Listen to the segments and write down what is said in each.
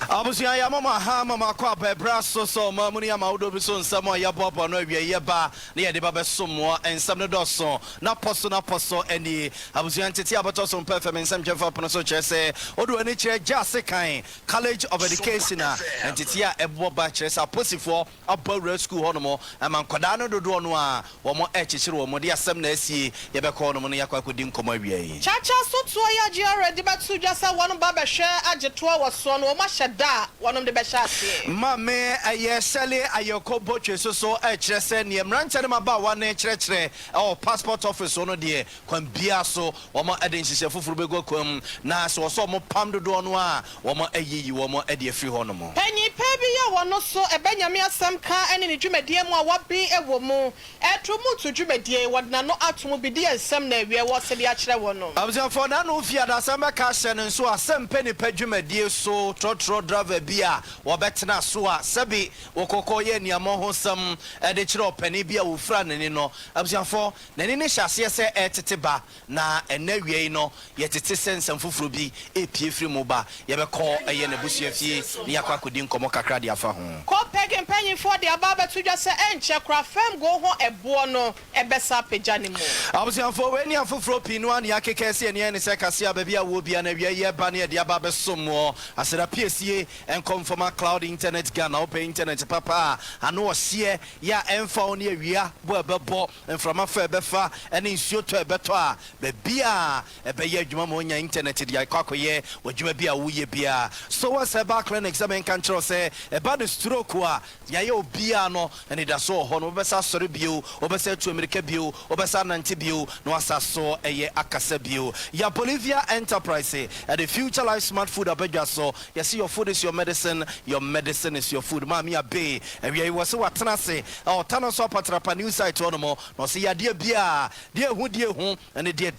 Abusia ya mama ha mama kwa bebra so mamuni ya maudo biso nsamo ya bobo no wie ye ba na ye de ba besomo ensam no doso na poso eni abusia ntete abato so perfect ensam jefa pono so chese odo ani kire jase kan College of Education na ntete ya ebo ba kire sa posifo abawra school hono mo amankoda no dodo no a wo mo echichire wo mo de asem na asie ye be ko no mo ya kwa kodi nkomo awie yi chacha so to ya ji already betu jasa wonu ba be hwe ageto wo so no mo da one of the best shots mame ayesele ayoko boche so echese ne mranche ne maba wa na echire passport office ono de kwan bia so wo mo eden hihye fufuru bego kwam na so so mo pam dodo no a wo mo ayiyi wo mo ede afiri ho no mo panyi pa bi ya wono so ebenyame asam ka ene ne dwumadie mu a wabi ewo mu etromu to dwumadie wodna no atomu bi de ensam na awie wo se de a kire wo no abuzan for na no fia da asam ka hye ne so asam pe ne pa dwumadie so trotro driver bia wo betena so a sebi wokoko ye niamo ho sam de kire opani bia wo fra ne no abuzan for na ne hyase se etete ba na enawie no ye tete sensam fufuro bi epie firi mu ba ye be ko eye na busua fie ne yakwa kodi nkomo kakra de afa ho ko pegen panyin for de ababa to dwa se enche kra fam go ho ebo no ebesa pagya ne mu abuzan for we ni afufuro pinu an yakeke se ne se kase ababia wo bia na wie ye ba ne de ababa somo asera piesie enconforma cloud internet Ghana open internet papa ano ohye ya emfa oni awia bo ebebo enframa fa ebefa ene nsuo to ebeto a bebia ebeye adwuma mo nya internet dia kwakoye wadwuma bia wo ye bia so was eba clinic exam kan tro say eba the stroke a ya ye obia no ene da so ho no obesa sori bio obesa tu america bio obesa nante bio no asaso eye akasa bio ya Bolivia enterprise at the future life smart food abedwa so you see your food is your medicine is your food mami abe we was so atenase o tano so patrapa new site ono mo no se ya de bia de hu and de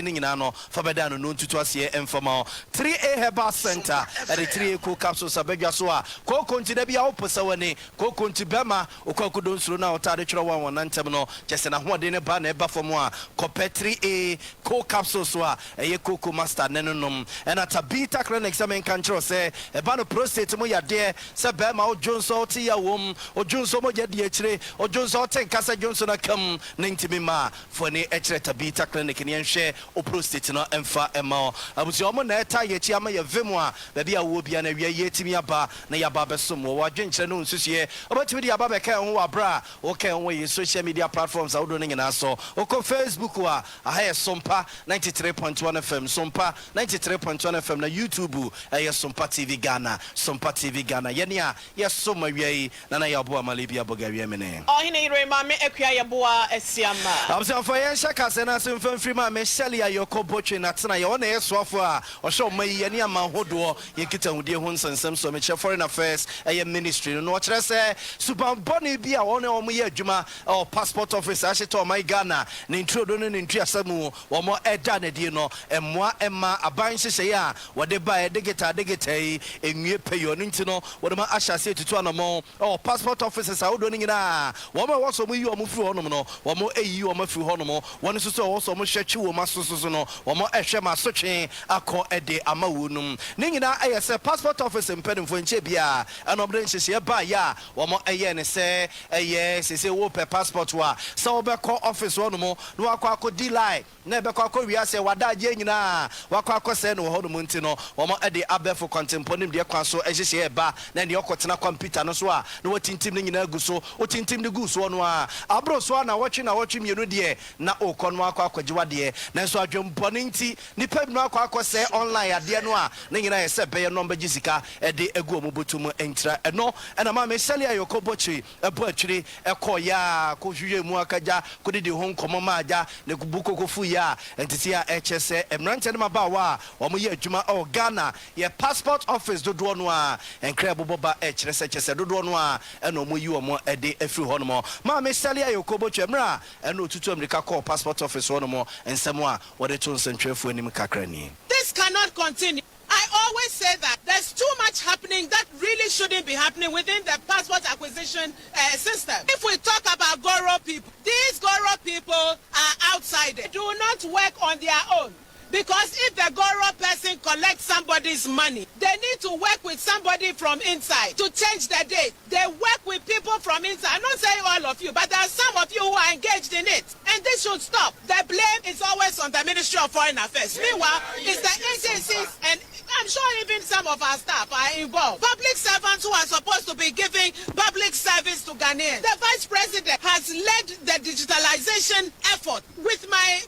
nyina no fa beda no ntutu ase emfama 3A Herbal Center at the 3A cool capsules abedwa so a ko konti da bia oposa wani ko konti bema okwakodo nsuro na otade twero wan nantem no jese na ho de ne ba na eba fom a ko 3A cool capsules so a eye cocoa master nenunum and at a beta clinic exam control say eba no prostate mo ya de se be ma ojonso ti ya wom ojonso mo je de akire ojonso ten kasa jonso na kam na ntimi ma for ne akire tabita clinic ne nhwe o prostate no emfa ema abusi omo na eta ye chi ama ye vemu a ba bia wo bia na wie ye timi aba na ya ba besom wo adwenkyere no nsusie obatimi de aba be kan ho abra o kan ho ye social media platforms a wodo ne nyina so o ko Facebook wa aha Sompa 93.1 FM Sompa 93.1 FM na YouTube Sompa TV Ghana Sompa TV Ghana yenia yeso mawie na ya bo amalibia bogawie mene ohine ire ma me akua ye boa asiama abso for ye shaka se na se mfamfiri ma me shele ya yoko boche na tena ye ona yesoafo a ohwe mai ye ne ama hodo ye kita hudie ho nsensem so me che foreign affairs ministry no kire se super boni bia ona o mo ye adwuma o passport office a sheto mai Ghana ne introdo no ne ntuasamu wo mo eda na die no emmoa emma aban hyehye ya wode ba digita yi enwie peyo no ntino wode ma ahyase tutu anamo o passport offices a wodo nyina wo ma wo so mo yi o mo firi honom no wo mo eyi o ma firi honom won so so wo so mo hwechi wo masoso no wo mo ehwe masotwe akọ ede ama wonum ne nyina ayese passport office mpenimfo nche bia anobre nhyehye ba ya wo mo eye ne se eye sese wo pe passport wa so wo be call office honom no akọ delay na be akọ wiase wadaje nyina wakọ akọ no honom ntino wo mo ede abefo contemporary de kwa so ehyehyɛ eba na ne okotena computer no so a na watintim ne nyina gu so otintim ne gu so no a abro so na wɔtwe mienu de na okɔ no akɔ akɔgyewa de na so adwempɔne nti nipa bi no akɔ akɔsɛ online ade no a ne nyina yɛ sɛ bɛyɛ no mbagizika ɛde egu omobotum entra ɛno ɛna ma me sɛle ayɔkɔ bɔkyi ɛbɔ atwire ɛkɔ ya ko hwehwɛ mu akagya ko de ho nkɔmɔ ma agya ne buko kofu ya entiti a ɛkyɛ sɛ emrante ne maba wa wɔn yɛ adwuma ɔ Ghana yɛ passport office dodo no a enkra boboba kyerɛ sɛ kyɛ sɛ dodo no a ɛna ɔmo yi ɔmo ɛde afiri hɔ no mo ma me sɛle ayɔkɔ bɔkyi ɛmra ɛna otutu amerika call passport office hɔ no mo nsɛm a wɔde to nsɛntwerɛfo anim kakra ni. This cannot continue. I always say that there's too much happening that really shouldn't be happening within the passport acquisition system. If we talk about Goro people, these Goro people are outsiders. They do not work on their own. Because if the Goro person collects somebody's money, they need to work with somebody from inside to change the date. They work with people from inside. I'm not saying all of you, but there are some of you who are engaged in it. And this should stop. The blame is always on the Ministry of Foreign Affairs. Meanwhile, it's the agencies, and I'm sure even some of our staff are involved. Public servants who are supposed to be giving public service to Ghanaians. The Vice President has led the digitalization effort with my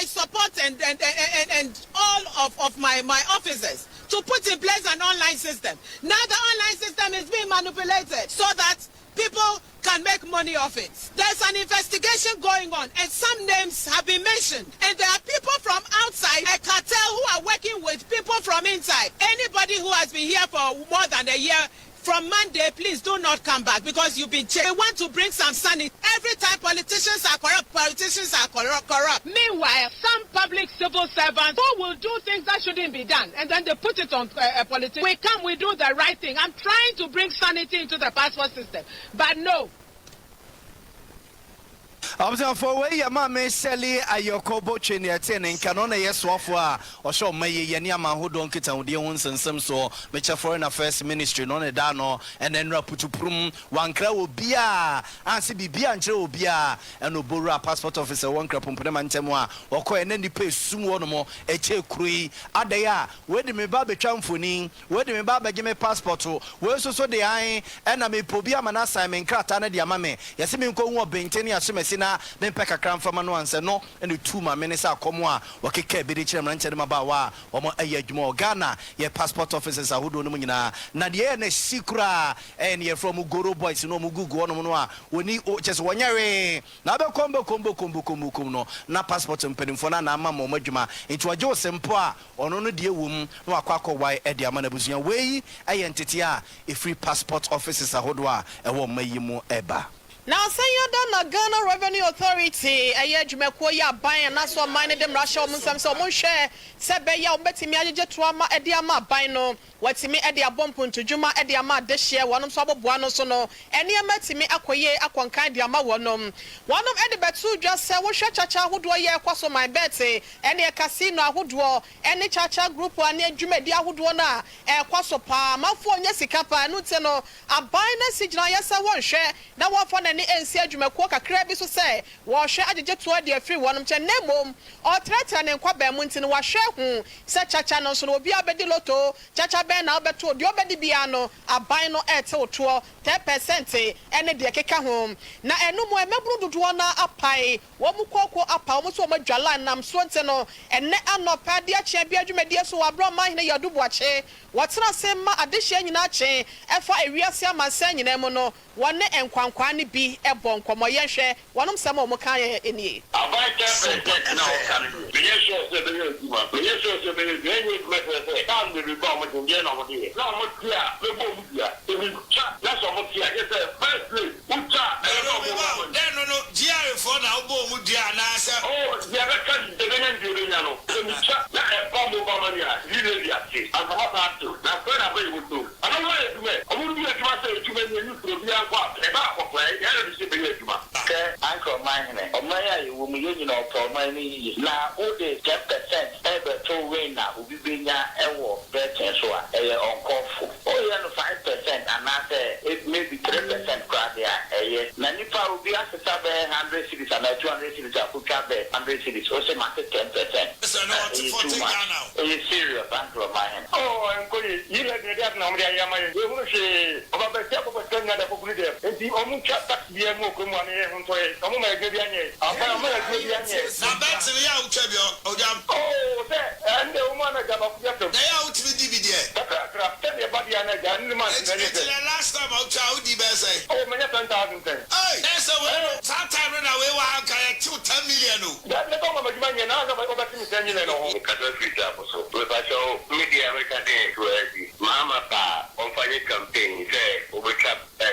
support and all of my officers to put in place an online system. Now the online system is being manipulated so that people can make money off it. There's an investigation going on and some names have been mentioned. And there are people from outside, a cartel who are working with people from inside. Anybody who has been here for more than a year, from Monday, please do not come back because you've been changed. We want to bring some sanity. Every time politicians are corrupt. Meanwhile, some public civil servants who will do things that shouldn't be done and then they put it on politics. We come, we do the right thing. I'm trying to bring sanity into the passport system, but no. For way your mamma Sally Ayoko Bochin attending Canona Yeswafwa or show May Yanyama who don't get on the ones and some so which a foreign affairs ministry non a dano and then raputu prum one crow bia and see bia and Joe bia and Ubura passport officer one crap Temwa or coin and any place soon one more a che crui adaya where the me babe chamfuni where the me babe give me passport where so the eye and I may pobia manasa and cratana diamame yasimi ko benteni asumesina then peka kram from no answer no and the 2 minutes are come wa wakeke bi de chirem ranche dem ba wa omo ayadwuma Ghana ye passport officers ahodo no nyina na de na sikura and ye from Goro boys no mu gugu no no a woni just wonyare na be kombo no na passport mpanimfo na ama mo madwuma nti waje osempo a ono no de wum na wakwa wai e de ama na busua wei ayentete a e free passport officers ahodo a e wo mayimu eba. Now, say you done Ghana Revenue Authority, a year Jumekoya buy and that's what mine them Russia so share. Sebe ya ubeti mi aje tuama ediama bino. What's me edia bumpun to Juma ediama this year, one of Sabo Buano sono. Any ameti me akwaye akwankai diama one of Eddie Betu just say, what chacha who do a year kwaso my bete, any a casino who do any chacha group one year Jumedia who do na kwaso pa, Mafo Yesikapa, Nuteno, a bina sijna yesa one share, that one for any NC Jumekwoka Krabi so say, was share aje to the free one of Chenemum, or threaten and Quabe Muntin was share. Such a channel so will be a bediloto, Chacha Ben Alberto, Diobedi Biano, a bino eto tour, 10%, and a dekeka home. Na enu mo emebru duana apai, Womukoko apa, almost one Jalan, Nam Swanteno, and ne ano padia champion media so I brought mine your dubuache. What's not same addition in a chain, and for a real Sama San in Emono, one and Quanquani be a bon, Comoyeshe, one of some Mokaya in ye. Yes, sir, very good method. Down the republic of Vienna. Now, what's here? The bomb here. That's what here. It's a first place. No, Jerry for now, bomb with Diana. Oh, the other country, the Venezuelano. The chat, not a bomb of Amania. Really, I'm not to. That's what I'm able to do. I don't want to do it. I wouldn't be a master to make you to be a part. About play, I don't see the okay, Uncle Mine. Oh, my, will be union of my knees. Now, all the 10%. To win now, we bring ya a war, better so on call for. Oh, 5%, and I say it may be 3% crowd there. Nanipa will be asked to have 100 cities and 200 cities. I put up 100 cities, also market 10%. So, no, it's serious, Uncle Mine. Oh, I'm going to you let me have no idea. You will say about the top of a turn at the popular. And the only chap that be a more common and for it. I'm going to give you a I'm going to give you a now that's the out champion. Oh, and the woman I got up there. They out to the DVD. Tell me about the other last time I'll tell you the best. Oh, many 10,000. Hey, that's a way. Sometime when I will get 10 million. That's the moment you money and I go back to 10 million. So, if I show media American day to Mama Pa on fire campaign, say, over cap tax.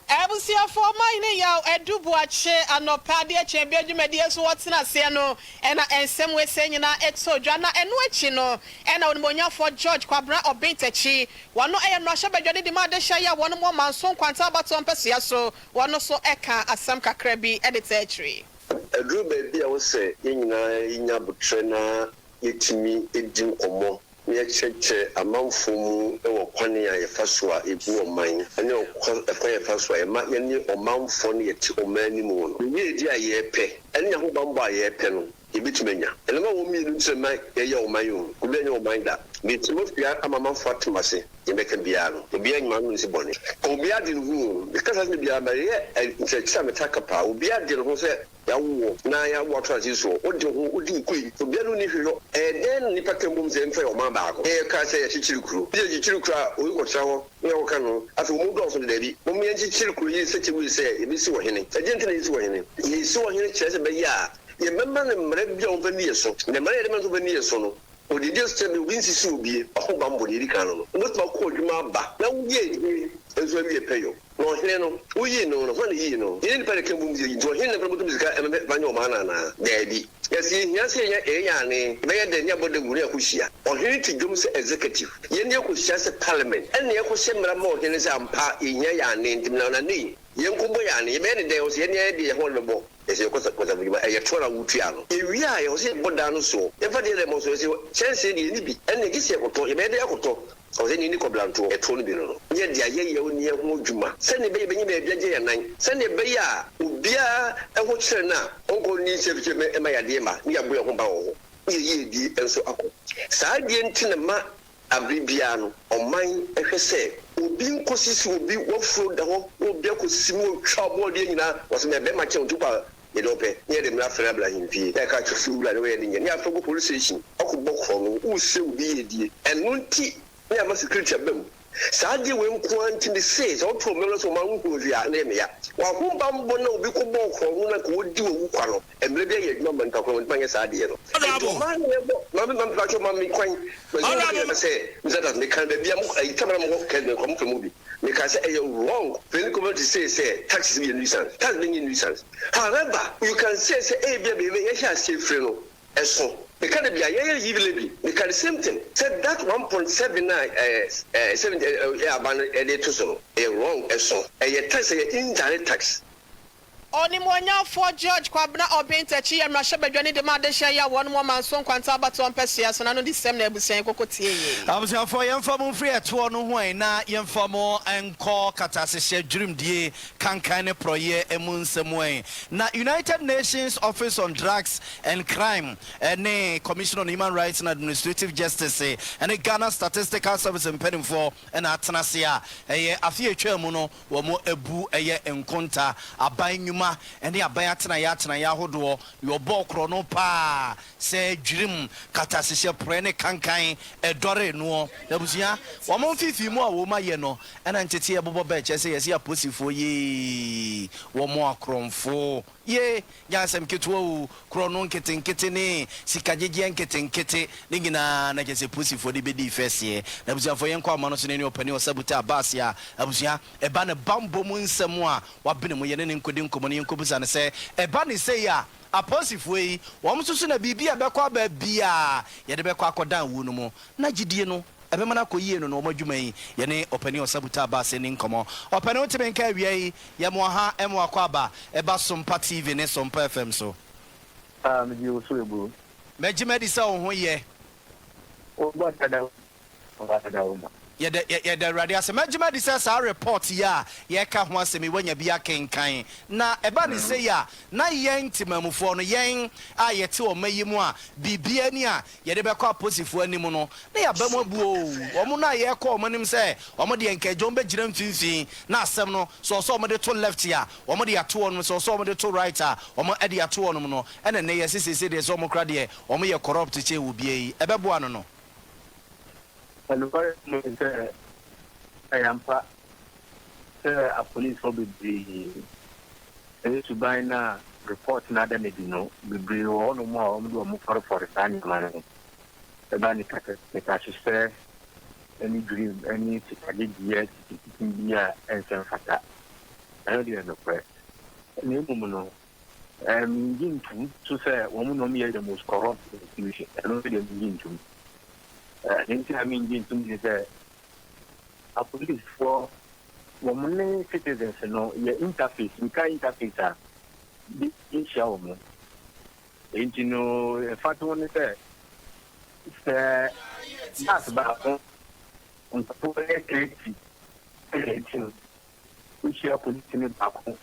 Abusia for mine, yow, Dubuache anopadia champion jumedi so watina se no ena ensem we se nyina eto dwana eno achi no ena onimonya for George Kwabra Obintechi wano eye no hye badwade di ma de hye ya wono mo manson kwanta baton pesia so wono so eka asam kakra bi edit etri Adru baby a wo se nyina nya butre na yetimi edin komo ne cheche amanfo mu e wo kwane a yefa so a ebu oman ene okwa yefa so a ma yene omanfo ne yeti omani mu no ne edi a yepe ene ho bambo a yepe no ebitumenya ene ma wo mi nu nsema ye oman yo ku be nya oman da ne timofia amamanfo atemase yebeka bia no obi anyima no nsi bone obi ade no hu because as ne bia ma ye nchecha metaka pa obi ade no ho se yawo na ya wato so odi ho odi koi obi anu ni hwelo den ni pakambum se mfa yo ma ba ko ka se ya chichiri kuru ye chichiri kuru a oyi ko trawo ne wo ka no afi mu do so de bi mo me chichiri kuru yi se chiwi se e bi si wo hene agent na yi si wo hene yi si wo hene chere se be ya ye memma ne mre bia wo vani so ne mre de manzo vani so no odi just tell me win si si obi ho ba mbo ni kan no mo to ko dwuma ba na wo ye enso mi epeyo no hene no uyi no no fani yi no yene pare kan bum yi jo hene na promoto musika em banyo ma na dabi yesi yasi nya ya ne be ye de nya bode guri akuhia o hene ti dwom se executive yene akuhia se parliament ene akuhia mra ma o hene se ampa nya ya ne ntim na ne yen kubo ya ne be ne de o se yene de ho le bo ese ko sa bi ba e tora wutua no ewi a ye o se boda no so e fa de le mo so se chance ni ni bi ene gisi e ko to e be de e ko to o se ni ko blanto e to no bi no nye dia ye ye oni e ho dwuma se ne be benyi be biaje ye nan se ne be ya obia e ho kire na onko ni se bi e ma ya de ma ni ya bo ye ho ba ho ye di enso akọ saa die ntine ma abribia no oman ehwese obi nkosisi obi wofuro da ho obi akosisi mu twa bo de nyina wose me be ma che ontupa ye dope ye de mra fra bla himfi e ka tfu bla de we de nyina ya fago police station akobọ kro no u se obi ye die enu nti ne ama security abem saadi we nko anti ne says o to melo so man nko via na me ya wa ko bambo na obi ko bo kro na ko di owu kwa no emre bia ye dwuma man ka ko man saadi no man ne bo man pa cho man mi kwan me say that me kan bia mo ai kamera mo ko me ko mo bi me ka say you wrong when community say taxes be nuisance tax be nuisance however you can say bia ye sha say free no eso because the BIA even because the same thing said that 1.79 wrong so a tax indirect tax. Oni monya for George Kwabna Obintechi and Rasha Bedwani de Madesha ya one more man son kwanta baton pesia so nano this same na ebusen kokotie. Abusia for yemfamo free eto no ho na yemfamo enko katasehye dream die kankan ne proye emunsem na United Nations Office on Drugs and Crime ne Commission on Human Rights and Administrative Justice and Ghana Statistical Service impeding for and atenasia afie twam no wo mo ebu enkonta aban and the abayatana yatana yahodo your bokro no pa say dream katasisha prene kankan edore no abusia wo mo fifi mu a wo ma ye no ana ntete ye bobo be che say yes ya posifo ye wo mo akromfo ye yansem ketuo krono nkete ne sikajeje nkete ne nyina na kese posifo de bedi fese na abusia fo ye nkwa ma no so ne opani osabuta abasia abusia eba ne bambo mu nsem a wabene mu ye ne nkodi nkomo ne nkobusa ne se eba ne se ya aposifo yi wo msusu na bibia bekwa ba bia ye de bekwa akodan wu no mu na gidie no ebe mana koyie no no madwuma yi ye ne opani osabuta abase ne nkomo opani otime nka awia yi ye mo ha emo akwaba eba Sompa TV ne Sompa FM so me ji o so ebu mejima di sa wo ho ye o ba tada o ye the radio se mejima di sa report ya ye ka ho asemi wanya bia kenkan na eba ni se ya na yen timamufo no yen a ye te o mayi mu a bibia ni a ye de bekọ aposifo animu no na ya ba mu abu o mo na ye kọ o manim se o mo de enka jom be gira mfinfin na asem no so o mo de to left ya o mo de ato on so o mo de to right a o mo e de ato on no ene ne ye sisi de so mo kra de o mo ye corrupt che wo bia yi ebe bo ano no and the I am a police will be to buy now report na da medino be bring on more for the time man the bani kaka any dream any years and some fata I don't know the press no Gintu to say woman no the most corrupt institution. I don't really Gintu. I mean Gintu is a police for woman citizens, your interface, we can interface in show. And in fact, one is that's about on the we share police in the back home.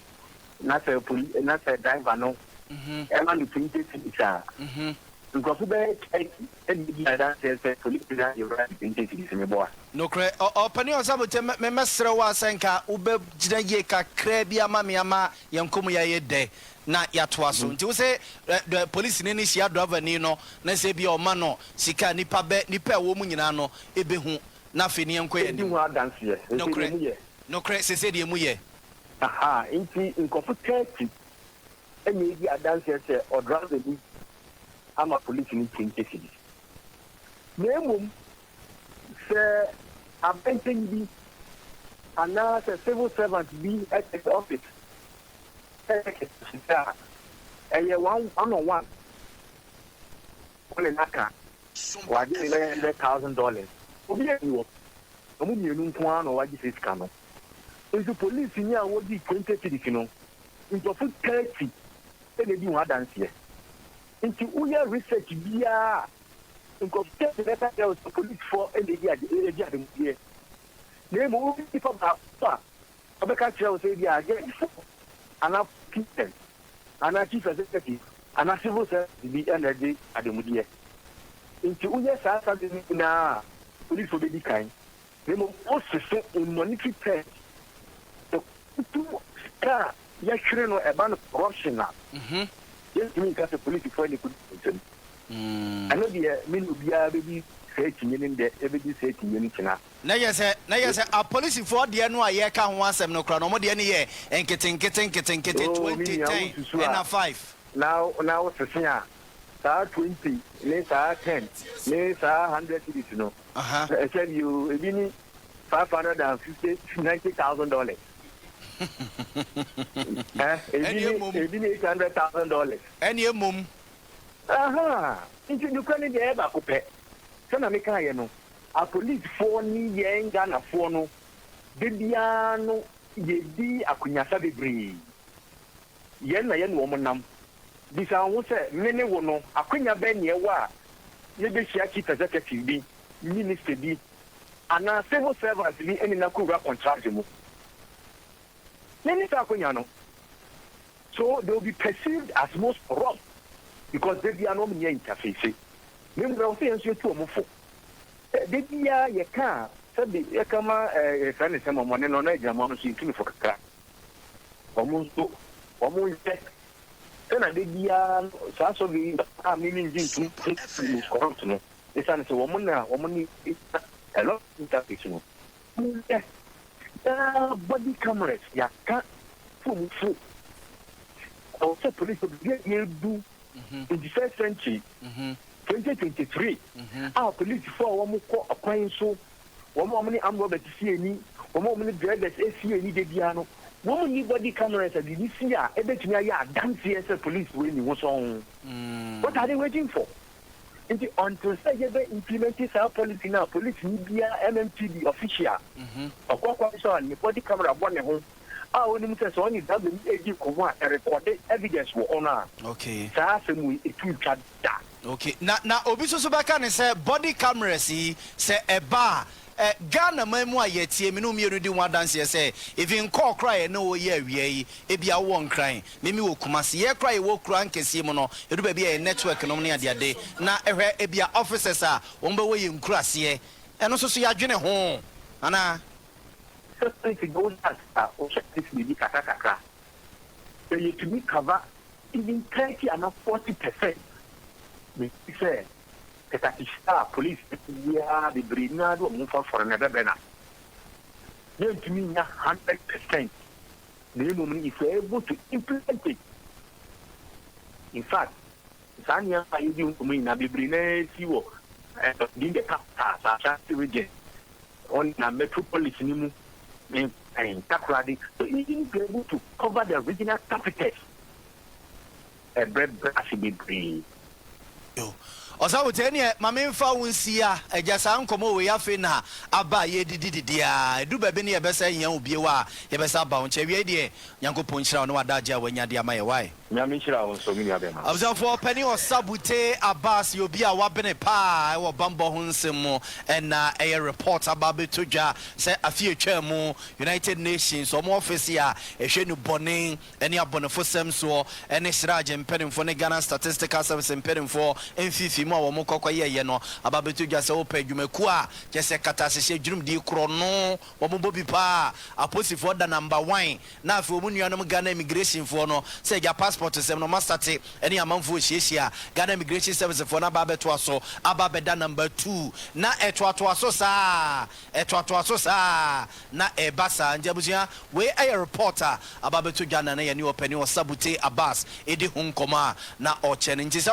Not a driver, no. And the printed is because no cre opani osabote me mesre wa senka ube gina ye kakra bia ma me ama yankomu ya ye de na yatoa so nti wo se the police ni sia driver ni no na se bia o ma no sika nipa wo mu nyina no ebehu na fe ni enko ye ni no cre se de mu ye aha inti nkofu 30 enye di adanse se o driver ni ama police ni tinke nemum se abentin bi ana se civil servant bi at the office one on one only naka wa di $100,000 obi e wo omu mi enu nko an o wa di fiska no nso police ni a wo di 20 cities no into 30 e dey di one dance into uya research bia nko tete beta there was police for energy at the area dem here na mo bi for ba obeka tell say dia get ana kitchen ana chief executive ana civil service bi energy at the here into uya sa na police for be kind na mo also monetary threat the car ya chere no eba no corruption na yes me because the police for the good I know the mean bia baby say tinyin de e be say tinyin kina na yes a police for de no aye ka ho asem no kra no mo de ne ye enketen 2010 and a 5 now sesia sa 20 ne sa 10 ne sa 100 cities no I tell you e bi ni $590,000 it be $800,000 any mum into you can get back up sana me kan ye no a police for ni ye ngana for no de bia no ye di akunyasa bebre ye na ye no mo nam bisa wo se me ne wo no akunya be ne wa ye be hia chief executive bi minister bi ana civil servants bi eni na kura contract mu so they will be perceived as most corrupt because they are not near interface. Maybe I say answer to mufo. They are ye can said the kama friend some money no na jama no sin for kakra. Omunso tech. Then they are so be meaning to corrupt no. This is woman a lot interface no. Body cameras, ya can't fool. Also, police will do in the first century, 2023. Our police for one more acquaintance, one more many armed robbers see any, one more many drivers see any Debiano. One need body cameras at this year, every year, dance as a police when you was on. What are they waiting for? Until they implement our policy now, police media, MMTD official. Of course, the body camera one home. Our only says only WAG recorded evidence for honor. Okay. Okay. Now, Obiso Subakane said body cameras say a bar. Ghana memwa yetie me no me redi one dance say if in call cry no ye wie e bia won cry memi wo kumase ye cry wo kura nkese mu no edu ba bia network no ne ade ade na ehwe e bia officers a won ba wo ye nkurase eno so ya dwene ho ana so if it goes as o check this be kaka so you to be cover even 30 and 40%. Me say that police yeah the brinado move for another banner. Then to me 100%. The moment if you're able to implement it. In fact, Sanya I do to me na bibrine siwo in the capital region on na metropolis nimu and Takradi, so you didn't be able to cover the original capitals. A bread should be free. Osa woteni mame mfa wonsia ejasa nkomo we yafe na aba ye dididia edu bebe ne yebesa yan obie wa yebesa ba wonche wie de yankopon chira no wadaje a wanya de amaye why nyame chira won so mi abema obza for penny or sabute Abbas yobi a wabene pa e wo bambo ho nsem na a report about betodwa say afie twa mu United Nations omo office a ehwe nu bone ene abonefo sem so ene siraje mpenimfo ne Ghana Statistical Service mpenimfo enfifi mo wo kokoye ye no ababetu gya se wo pa dwumaku a je se kata se dwum di kro no wo mo bobi pa aposifo da number 1 na afi omu nuanom Ghana immigration fo no se gya passport sem no mastate ene amanfo hiesia Ghana immigration service fo na ababetu aso ababeda number 2 na etoato aso sa na ebasa njabusua we a reporter ababetu Ghana na ye ni opani o sabute Abbas edi hunkoma na oche nti se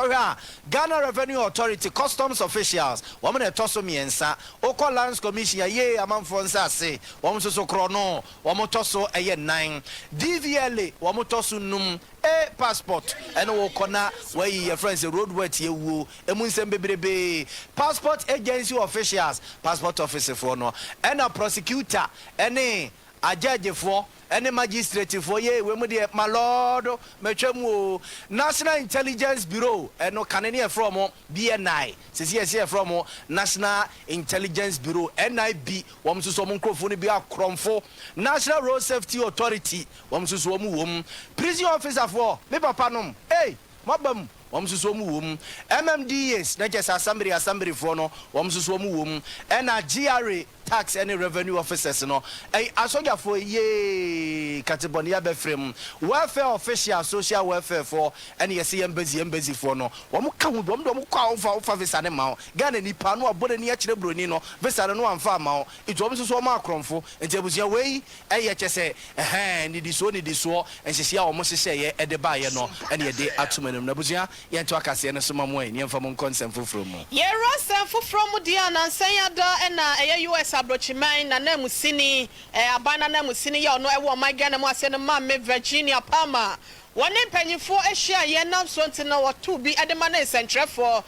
Ghana Revenue Authority customs officials woman etoso miensa oko lands commission ye amanfo nsase wom so krono wom toso eye 9 DVLA wom toso num passport and wo kona where your friends road wet ye wu emunsem bebrebe passport agency officials passport officer for no and a prosecutor any a judge for any magistrate for ye we mu de my lord metwemu National Intelligence Bureau no kanene from BNI sisi from National Intelligence Bureau NIB wom so mo nkrofo ni bi akromfo National Road Safety Authority wom so mo wom prison officer for me papa nom mabam wom so mo wom MMDAs na just assembly for no wom so mo wom na GRA tax any revenue officers no asoja for ye katebonia be frem welfare official social welfare for any embassy for no wom ka hu dom kwa ofa visa ne ma Ghana nipa no abode ni akire broni no visa no amfa ma itu wom so ma akromfo ntebusua wei chese ni di so enhyesia wom hyehye ye ede ba ye no ene ye de atumanum na busua ye nto akase ne so mamwe ni emfa mo consent foforo mu ye rosem foforo mu dia na nsanyada na US abrochiman na namusini abana namusini ya ono ewo Ghana mu ase no mamme Virginia Palmer wone mpanyifo ehia ye nam so ntina wotu bi edema na sentrefo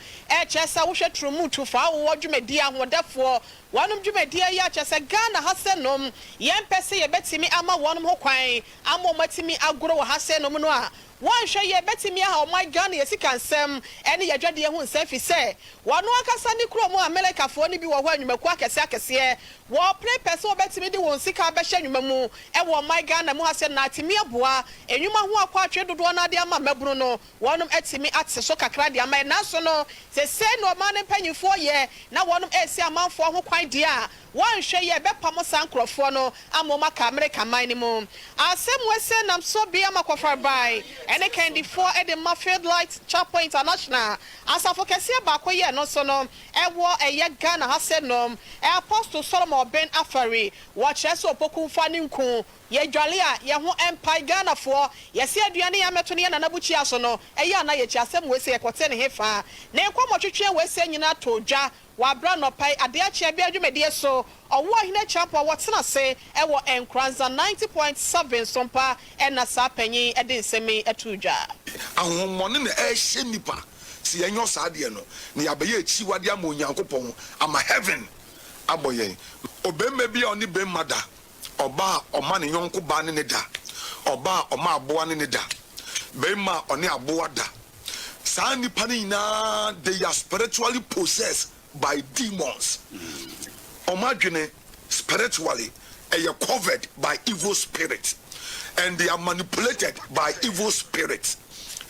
chesa wo hwetru mutu fa wo dwumadi ahodefo wanum dwumadi ya chesa Ghana hasenom ye mpese ye betimi ama wonum ho kwan ama matimi agoro wo hasenom no a one share ye betimi ha my Ghana ye sika nsem ene ye dwade hu nsem fi se wano akasa ni kuro mu America fo ni bi wo ho anwumaku akese wo pre person wo betimi de won sika be hye anwumamu e wo my Ghana mu hase na atimi aboa enwuma ho akwa atwe dodo na de ama mabunu no wonum etimi atse so kakra de ama na so no se no ma ne panyifo ye na wonum esi amanfo ho kwan dia one share ye be pamo sankrofo no amoma ka America man ni mu asem wese nam so bia makofar bai ene candy for the Maffield Light Chapel International asafo kese ba koye no so no ewo eye Ghana hasenom Apostle Solomon Ben Afari watch eso opoku fani nku ye dwale a ye ho empire Ghana for ye se aduane ya meto ne na nabuchi aso no eye ana ye chi asem wese ye kote ne hefa na enkwamotwetwe wese nyina todwa wabra no pai ade a chia bia dwumedie so owo hina champa wotena se ewo enkranza 90.7 Sompa na sa panyin ede nsemi atudwa ahomone na ehye nipa si enyo saade no ne abaye echi wade ama onyankopon ama heaven aboye obemma bia oni bemma da oba oma ne nyonko ba ne da oba oma aboa ne da bemma oni aboa da sa nipa ni na they are spiritually possessed by demons. Omadwene spiritually they are covered by evil spirits and they are manipulated by evil spirits.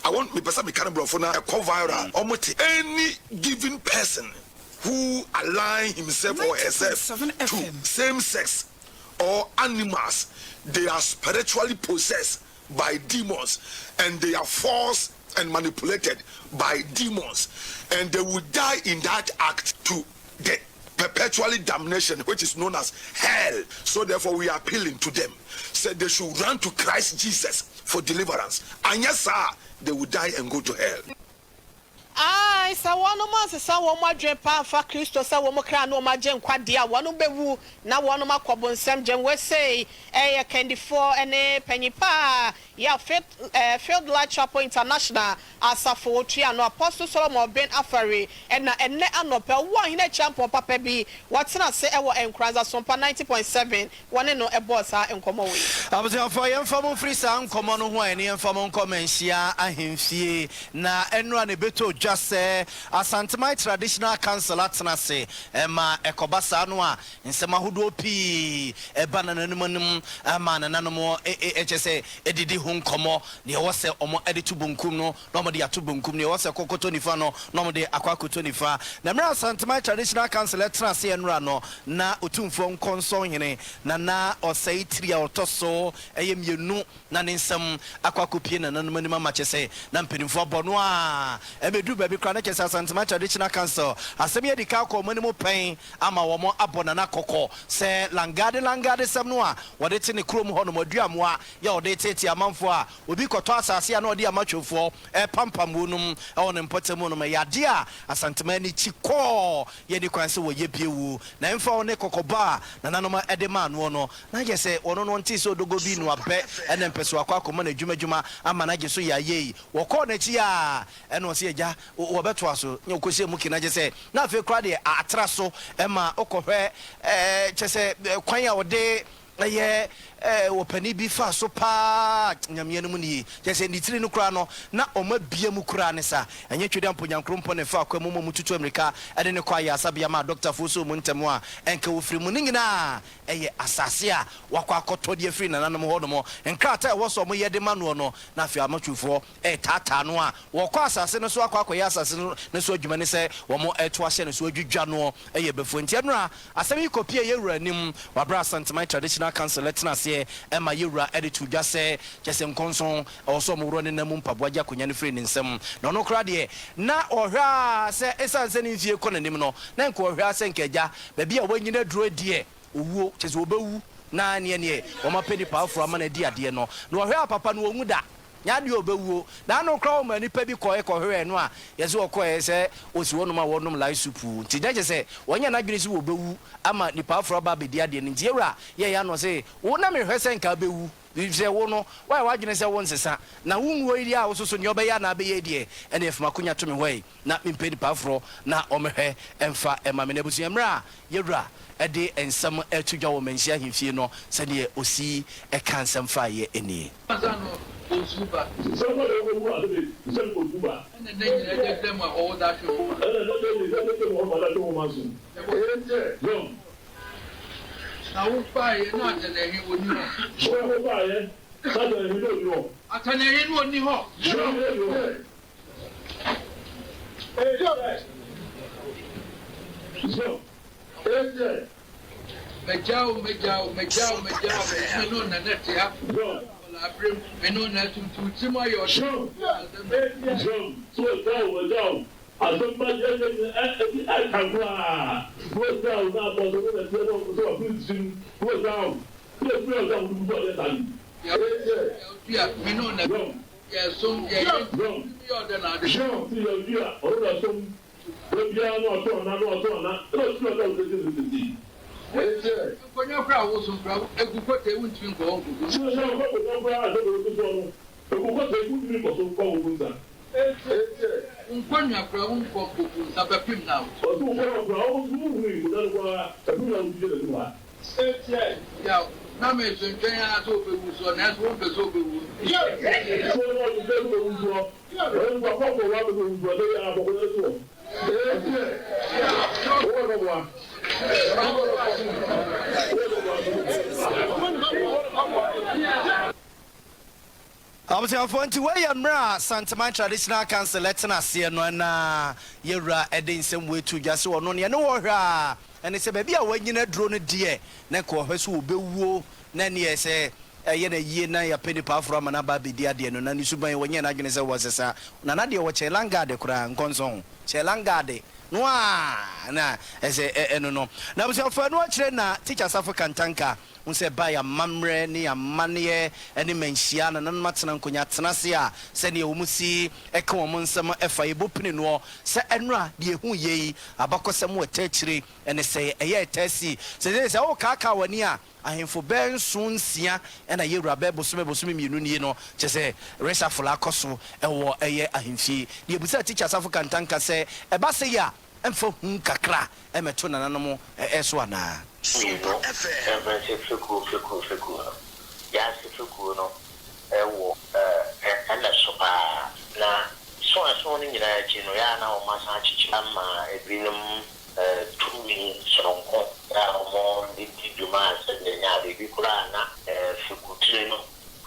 I want me person me can bluff na cover viral. Any given person who align himself or herself to same sex or animals, they are spiritually possessed by demons and they are forced and manipulated by demons, and they will die in that act to the perpetually damnation, which is known as hell. So therefore we are appealing to them, said they should run to Christ Jesus for deliverance, and yes sir, they will die and go to hell. It's a no man se sa wo madwen pa fa Kristo sa wo mokra no ma gye nkwade a wono bewu na wono makobo nsem gye we say Candy 4 ene panyipa ya Field Light Chapel International asafo otua no Apostle Solomon Ben Afari ene anope wo hine champion papa bi watena se ewo enkranza Sompa 90.7 wone no ebosa enkomo we abuzia for yemfamo free sa nkomo no ho ene yemfamo nkomenhia ahemfie na enura ne beto dwase Asantemai Traditional Council atena se ema ekobasa no a nsema hodo pi eba nananum ama nananum echese edidi ho nkomo ne wo se omo editu bunkum no no mo de atu bunkum ne wo se kokoto nifa no no mo de akwakoto nifa na mra Asantemai Traditional Council atena se enura no na otumfo nkonso hene na osai tria otoso eyemienu na ne nsem akwakopie nananum ni mama chese na mpedimfo bono a ebedu baby kra na chese Asantemai Traditional Council asem ye dika ko manimu pen ama wo mo abona na kokko se langade sem no a wode te ne krom ho no maduamo a ya wode tete amanfo a obi koto asase a na wode amatwofo pampamunum won mpotemu no ya de a Asantemai ni chiko ye di kwanse wo ye biewu na emfa wo ne kokoba na nanoma edema no no na je se wono no nti so dogo bi no abe ene mpeso akwa na dwumadwuma ama na je so ya ye wo ko na chi a ene se eja wo beto aso nye okosie mu kina je se na afi kra de atra so ema okohwe chese kwan ya wode ye opani bi fa so pa nyamye no mu ni chese nditiri no kra no na oma bia mu kra ne sa enye twede amponyankrompo ne fa akwa mu mututu amerika ede ne kwa ya sabia ma Dr. Foso mu ntemu a enka wo firi mu nyina eye asase a wakwa akoto de firi nananom ho no mo enkrata wo so mo ye de manu no na afi amatwufo tata no a wo kwa asase no so akwa ya asase no so adwuma ne se wo mo eto ahye no so adwudwa no eye befo ntia no a asem yi kopie ye wura nim wabra Asantemai Traditional Council letena se ema yura editu jase chese nkonson oso mo wuro ne namu mpaboagya konya ne firi ne nsem na no kra de na ohwa se esanse ne fie ko nanim no na nko ohwa se nkaja ba bia wanyina duro die owuo chese obewu na ne o mapedi pa afro ama na di ade no na ohwa papa no onwu da nyade obewuo na no kra o mani pa bi ko hwe no a yese okoye se osi wonum a wonum lai supu ti daje se wonya na dwene se obewu ama nipa afro ba be dia de nti ewura ye ya no se wo na me hwe se nka bewu se wo no why wadwene se won sesa na wunwo iri a wo so ne obeya na be ye die ene efuma kunya to me hwe na mpe nipa afro na o mehwe emfa ema me na busu emra yewura ede ensam etudwa wo manhia hemfie no se de osi ekansam fa ye eni Sompa. Somebody over who are the Sompa Cuba. And then they them all that. And then they all that woman. Young. I won't buy it, not an any would know. So I buy it. Suddenly, we don't know. I can hear you on the hawk. So, I know that. I know that to my your show. So down. I don't mind I can go down now, but go down. Yeah, we know that. Yeah, so yeah, you're the other show. You're some. When your crowd was some crowd, I could put a winter in gold. So, when your crowd for Sabapim now. Yeah, now, Mason, Jaya Toby was on as one was over. I was here for 20 way and Asantemai Traditional Council letena se no na yewura edin sem we to just no ne no hwa and say baby a wanyina duro no die na ko hwe so obewuo na ne se ye na yie na ya peni pa afro ama na ba be dia de no na ni suban wanyina adwene se wo sesa na na de wo che langa de kura nkonson chelangade no na ese eno no na busiafo no akire na teacher safo kantanka unse ba ya mamre ni ya mane ene manhia na nan matena nkonya tenase a se ne omusi eka wo nsem efa ebopini no se enura de ehu yei abakosem wetachire ene se eye etasi se o kaka wani a ahemfo ben sunsia ena yewura be bosome mienu nie no chese resaful akoso ewo eye ahemfie de ebusa teacher safo kantanka se eba se ya emfo hu kakra emeto nananom eso ana Sompa FM. Fiku. Ya fiku no. Ewo ena sopa na so ni nyina chino ya na o masa chichi ama ebinum tumi sonko ya mo di duma se nya bi kura na fiku treno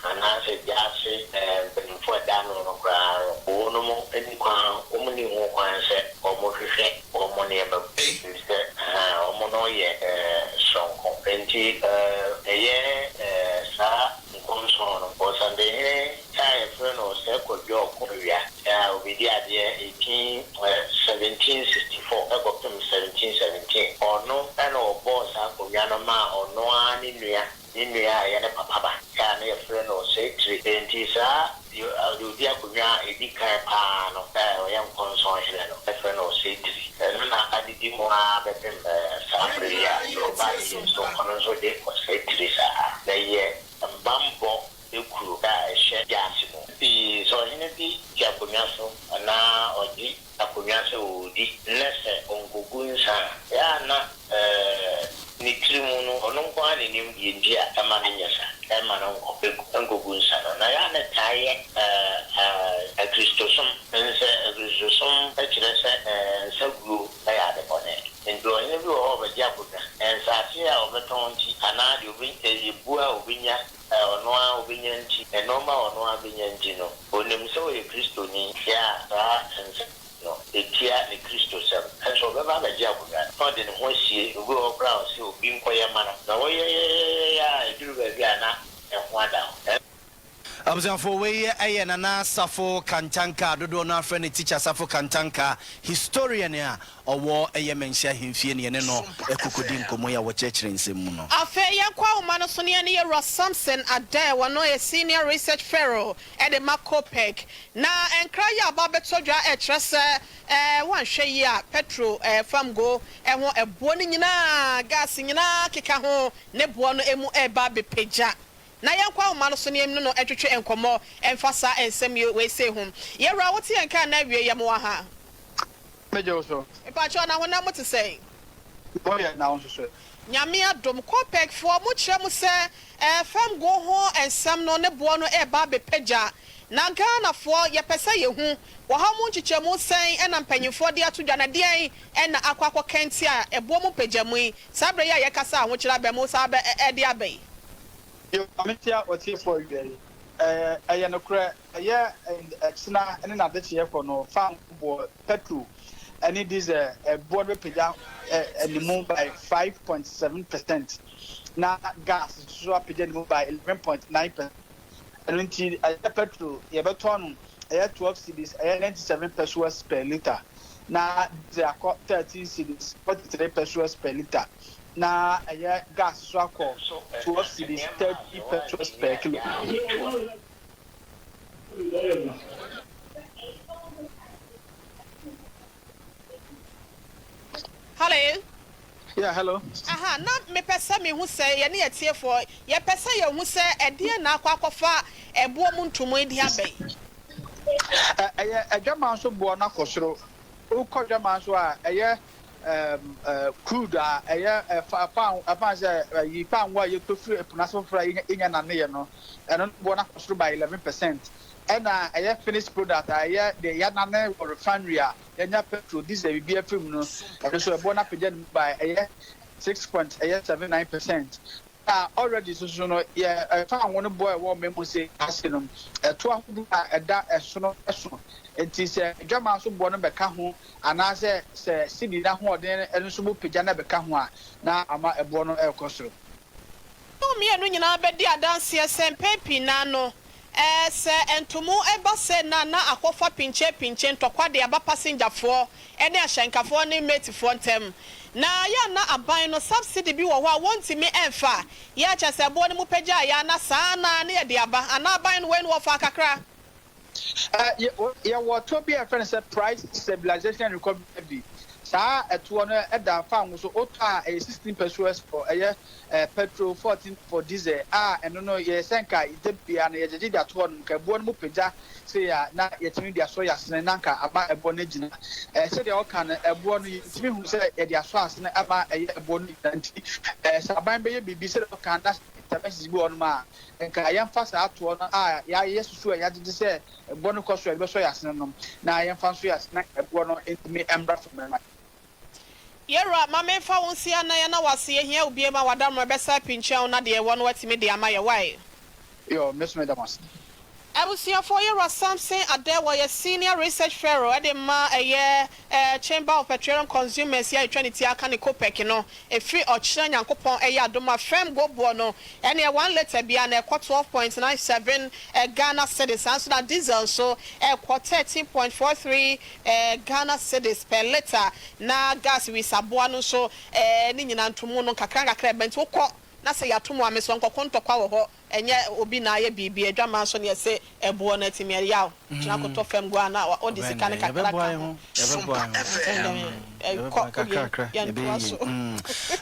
ana se jase benfo dano no kra ono mo eni kwa omuni ho kwan se omo hwehwe omo ne ba se omo no ye sonko enti eye sa nkonso no osande tai freno se ko jo ko ya obidi ade 1764 agopum 1717 ono ana obo sa ko ya no ma ono ani nua ya ne papa ya ne freno se tri enti sa you dia kunya edikan pa no ya nkonso hile no freno se tri na adidi mo a betem sa ya no ba so kono so de ko se tri sa na ye mbambo ekuru ka ehye yasimo bi so hine bi ya kunya so na oji akunya so odi lese ongugunsa ya na ni krimuno ono kwa ni yindia ama nyasa ama no ongugunsa na ya na taye kristosum ense kristosum echirese sagu na ya de bone ndo ni bi o ba jabuda ensase a obetonti ana de obi ebua obinya ono a obinya nti enoma ono a binya nti no onim se o kristo ni ya ba ense no etia ni kristo sem enso be ba jabuda no de ho sie obi o kra o se obi nkoye mana na wo ya eduru ba bia na ehwa da Abzanfo we aye nana safo kantanka dodo na friend teacher safo kantanka historian ya owo eye menhia hemfie ne ne no ekukudi nkomo ya wo chechire nsem no afa yankwa wo no so ne ye Ross Samson Adae wono ye senior research fellow at the Macopec na enkra ya ba betodwa ekrese wanhwe yi a petrol famgo ho ebo ne nyina gas nyina keka ho ne bo no emu eba bepeja na yankwa wo no so ne no etwetwe enkomo emfasa ensem we say hom ye ra wote yanka na wie ye mo ha mejo so pa cho na ho na mo te say boy na on so nyame adom Copec for mo kire mo se fam go ho ensem no ne bo no eba bepeja na Ghana for ye pese ye hu wo ha mo nchiche mo sen ena mpanyimfo de atodwa na de ena akwakọ kenti a ebo mo pejamu sabre ya ye kasa ho kire ba mo sabe de abai yo ametia oti for you aye no kra aye exna ene na de che for no fam bo petrol and it is a board peja animu by 5.7%. Now gas so peja animu by 11.9%. And until petrol ye beton 12 cedis 97 pesos per liter. Now they are 13 cedis 43 pesos per liter. Now gas so 12 cedis 30 pesos per kilo. Hello. Yeah, hello. Aha, na me pesa me hu say ye ne yetie for ye pesa ye hu say ede na akwakofa ebo mu ntomo edi abai. Adwaman so bo na kosoro. O kodwaman so a crude a fa say yi pan wa ye tofu epunaso fra enya na ne ye no. Eno bo na kosoro by 11%. And finished product the yanane or refinery yanya petrol diesel be a film no so a bona paid by 6.79%. Already so no I found one boy one memo say asinum a 12 that so it is a German so born beka ho and I say city that ho den and so pejana beka ho na ama e bono e koso No me anu nyina be dia dance sempe pinano se entumu eba se na akofa pinche ntokwa de aba passenger for ene ahyenkafo ne mate for ntem na ya na aban no subsidy bi wo ho a wonti me emfa ya cha se bo ne mu pagya ya na saa na ne de aba ana aban no we no fa kakra yeah what to be a friend said price stabilization and recovery sa eto no eda fa so ota 16 pesos for petrol 14 for diesel eno no ye senka ide bia na ye jeje da to no ka bo no pagya say ya na ye timi dia so ya sene nanka ama ebo na gina say de o kan ebo no timi hu say ye dia so asene ama ebo no nti sa ban be ye bibi say o kan na tabasi bi on ma nka ya mfa sa ato no ya yesusu ya jeje say ebo no koso ebe so ya sene no na ya mfa so ya sene ebo no ntimi embra from ma Yera mama fa wonsi ana ya na wase hia obie ma wadam rebesa pinche na de won watimi de ama ye why yo miss me damas Abusia for Yera Samson Adewa ye senior research fellow at the Chamber of Petroleum Consumers here Trinity aka ne Copec no e free ochira nyankopon adoma fem go bono and 1 liter bia na 12.97 Ghana cedis and so that diesel so 13.43 Ghana cedis per liter na gas we saboa no so ni nyina ntomo no kakra bent wokọ na se yatomo ameso nkokọ ntokwa wo ho enye obi na ye bibi adwama so ne se ebo na timi yaw na koto fam gwa na o de sika ne kakra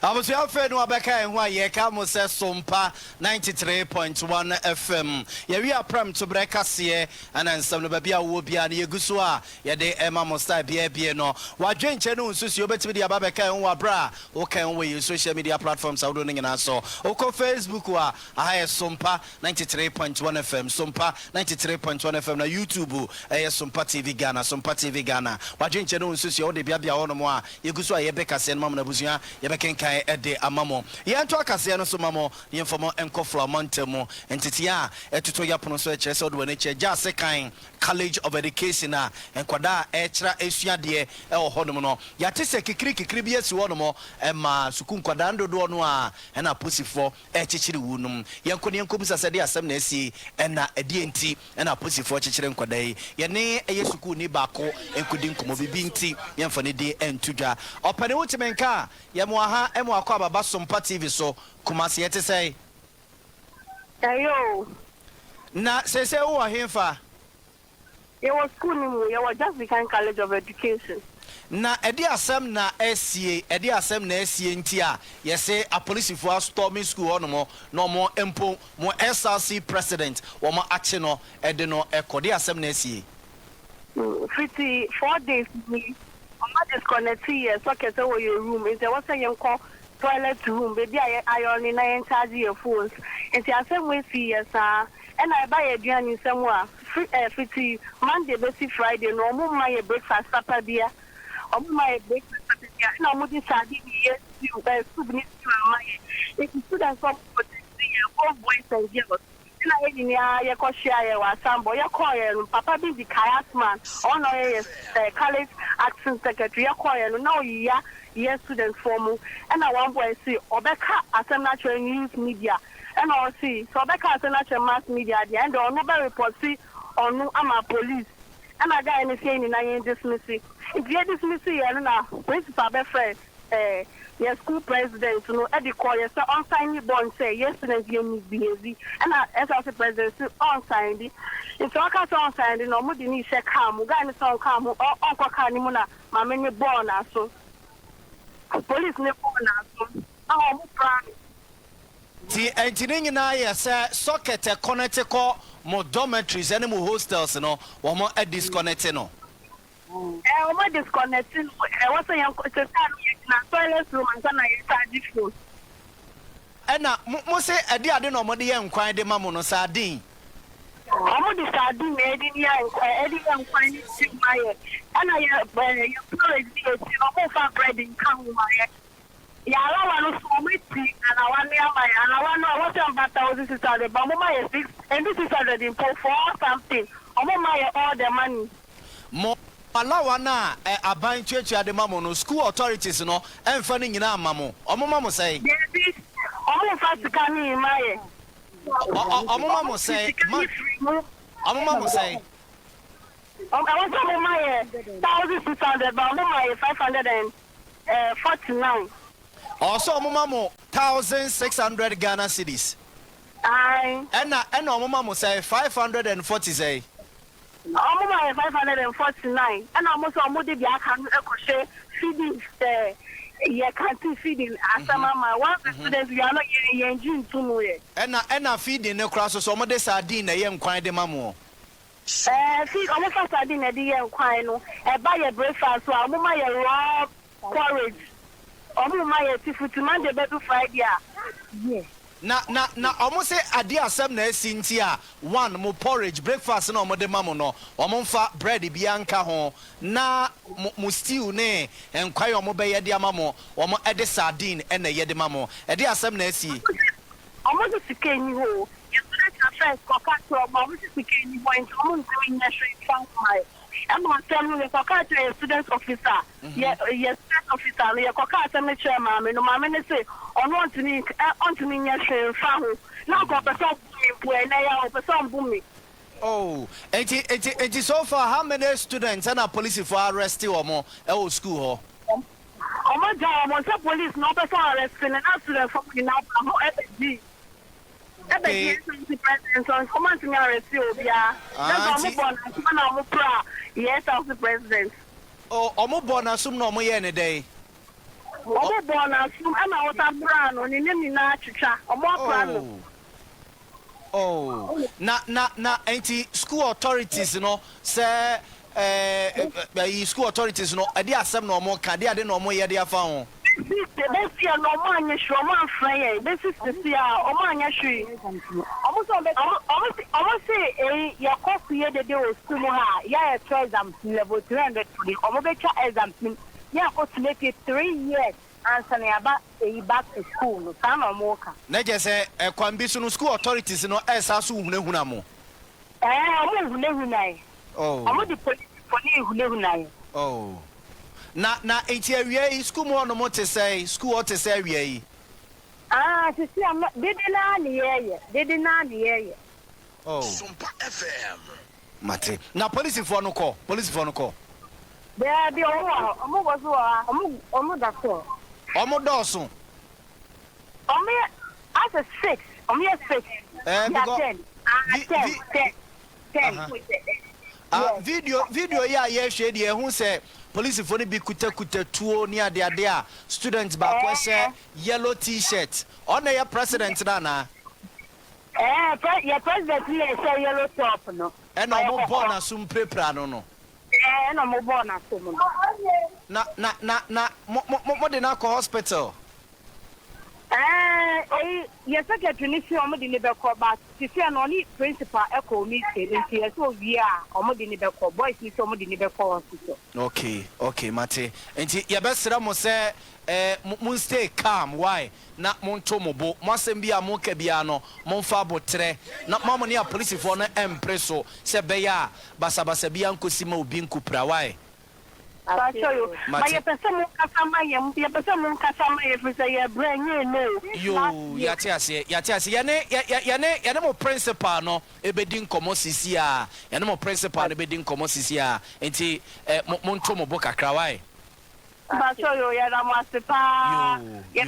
Abusia fe no abeka en ho aye ka mo se Sompa 93.1 FM ye wi apram to breka se anansam no ba bia wo bia na yeguso a ye de ema mo style bia no wadwenche no nsusu obetimi de ababeka en ho abra o kan we social media platforms awdo no nyina so o ko Facebook wa aha Sompa 93.1 FM Sompa 93.1 FM na YouTube Sompa TV Ghana Sompa TV Ghana wadwenche no nsusu o de bia hono mo a yeguso a ye beka se no na busua ye bekenkan ede amamo ye nto akase no so mamo ye mfomo enkofla montemo entitia etuto yapono so ekere se odwane che jase kan College of Education a enkwada ekira esuade e hono no yate se kikiri bi esi hono mo ma suku nkwada ndodo no a na posifo echichiri wunum ye nkoni enkobisa se de asem na esi na edi enti na posifo echichiri nkwada yi ye ne eye suku ni bako enkodi nkomo bibi enti ye mfane de entudwa opane wutimenka ye mo aha emo akwa baba Sompa TV so kumase yete sei ayo na sese wo ahemfa ye was school ni mu ye was just become College of Education na edi asem na esie nti a ye se a police for storming school ono mo no mo empo mo SRC president wo mo ache no ede no ekode asem na esie 4 days me I'm disconnect here socket over your room is there was a young call toilet room baby I only na charge your phones and I say we see yes and I buy a journey somewhere free Monday basic Friday no more my breakfast supper beer or my breakfast supper beer no more this sardine yes you guys soup need to my if you students come for this year all boys and girls na eni ya ko share wa sambo ya ko ye papa bi di kayasman ono ye college acting secretary ya ko ye no ya yes student form and na one boy see obeka asem natural news media and all see so obeka asem natural mass media the end ono be report see onu ama police and na guy ni say ni na yen dismiss if you dismiss ye na principal be friend yes school president no e dey call yes on sign bond say yes students you misbehave and as the president on sign it so aka on sign no mo di ni she calm guy ni so calm on ko ka ni mo na ma me ni born aso police ni born aso mo plan ti engineering na yes socket connect ko mo dormitories and mo hostels no wo mo disconnect no I'm disconnecting. I was a young toilet room and then I charge phone. And now, Mose, I did no more the young quiet the mamma no sardine. I'm the sardine, Eddie, and finding my and I have bread in Kamaya. Yala was so much and I want near my and I want to know what about this is the Bama 6 and this is already for something. My all the money. More. Alawa na aban twetwa de mamo no school authorities no emfa ni nyina amamo omo mamo say baby omo fast kan ni maye Mama say. Mama say. I was on my 1,600, but my 549. Also, Mama 1,600 Ghana cedis. Aye. And Mama say 540 say. My 549. And almost a moody black and a crochet feeding. Yeah, can't feeding. As a mama, one students we are not engine to it. And feeding the cross, so much sardine, a young quiet the mammo. Feed almost a sardine at the end, quite no. Buy a breakfast, so I'm my raw porridge. My tifu to Monday, better Friday. Yeah. Na almost say idea some na Cynthia one mo porridge breakfast no mo de mamo no omo fa bread bianca ho na mo stew ne enkwai omo be ye de amamo omo ede sardine e na ye de mamo e de asem na asi omo de sikeni ho you student affairs koka to omo de sikeni point omo nti nya hwe fan mai I'm not telling you, a student officer. Yes, student officer. You can a chairman. No, my minister, on want to me, yes, family. Now, got a song when they are some booming. Oh, and so far, how many students and a police for arresting or more? Old school. Oh, my God, I want police not for arresting an accident for me now. I'm not FG. Okay. President, come on to me, arrest you, yeah. Yes, I'm the president. Oh, Omo Bona, some no more any day. Omo Bona, some I'm out of brown on the name na chicha. Oh, na, anti school authorities, you know, say, school authorities, you know, I did some no more, I didn't know more, yeah, they are found. This year, no man, you show man free. This is the year, oh man, you should. Almost say, your coffee the day was too high. Yeah, exam level 300 for the Omobecha exam. Yeah, for to make it 3 years. Answer about a back to school, no time or more. Neja say, a conditional school authorities, no, as I soon hunamo. I'm never night. Oh, I'm the police for you who never night. Oh. Na 8 year school more no more to say school to say we to see I'm not did not hear. Oh, Sompa FM. Mate. Na police for no call. There be omo that so. Omo dosun. As a 6. 6. 10. Video ya shade ye hu say police for ni bi kuta tuo ni ade a students ba kwese yellow t-shirt on your president na your president say yellow top no and no born asum prepra no no mo born asum na mo de na hospital yes secretary ni si omo de ni be ko ba ti si na oni principal echo mi se nti yes o wi a omo de ni be ko boys ni so omo de ni be ko hospital. Okay mate nti ye be sra mo se mun stay calm why na mon to mo bo mo asem bia mo ka bia no mon fa botre na mo ne a police for na empreso se be ya basa bia nkosi ma obi nkupra why I show you. My person you yatiase yane mo principal no ebedi nkomo sisi a yane mo principal ebedi nkomo sisi a enti mo nto mo bo kakra why I show you ya na masepa ya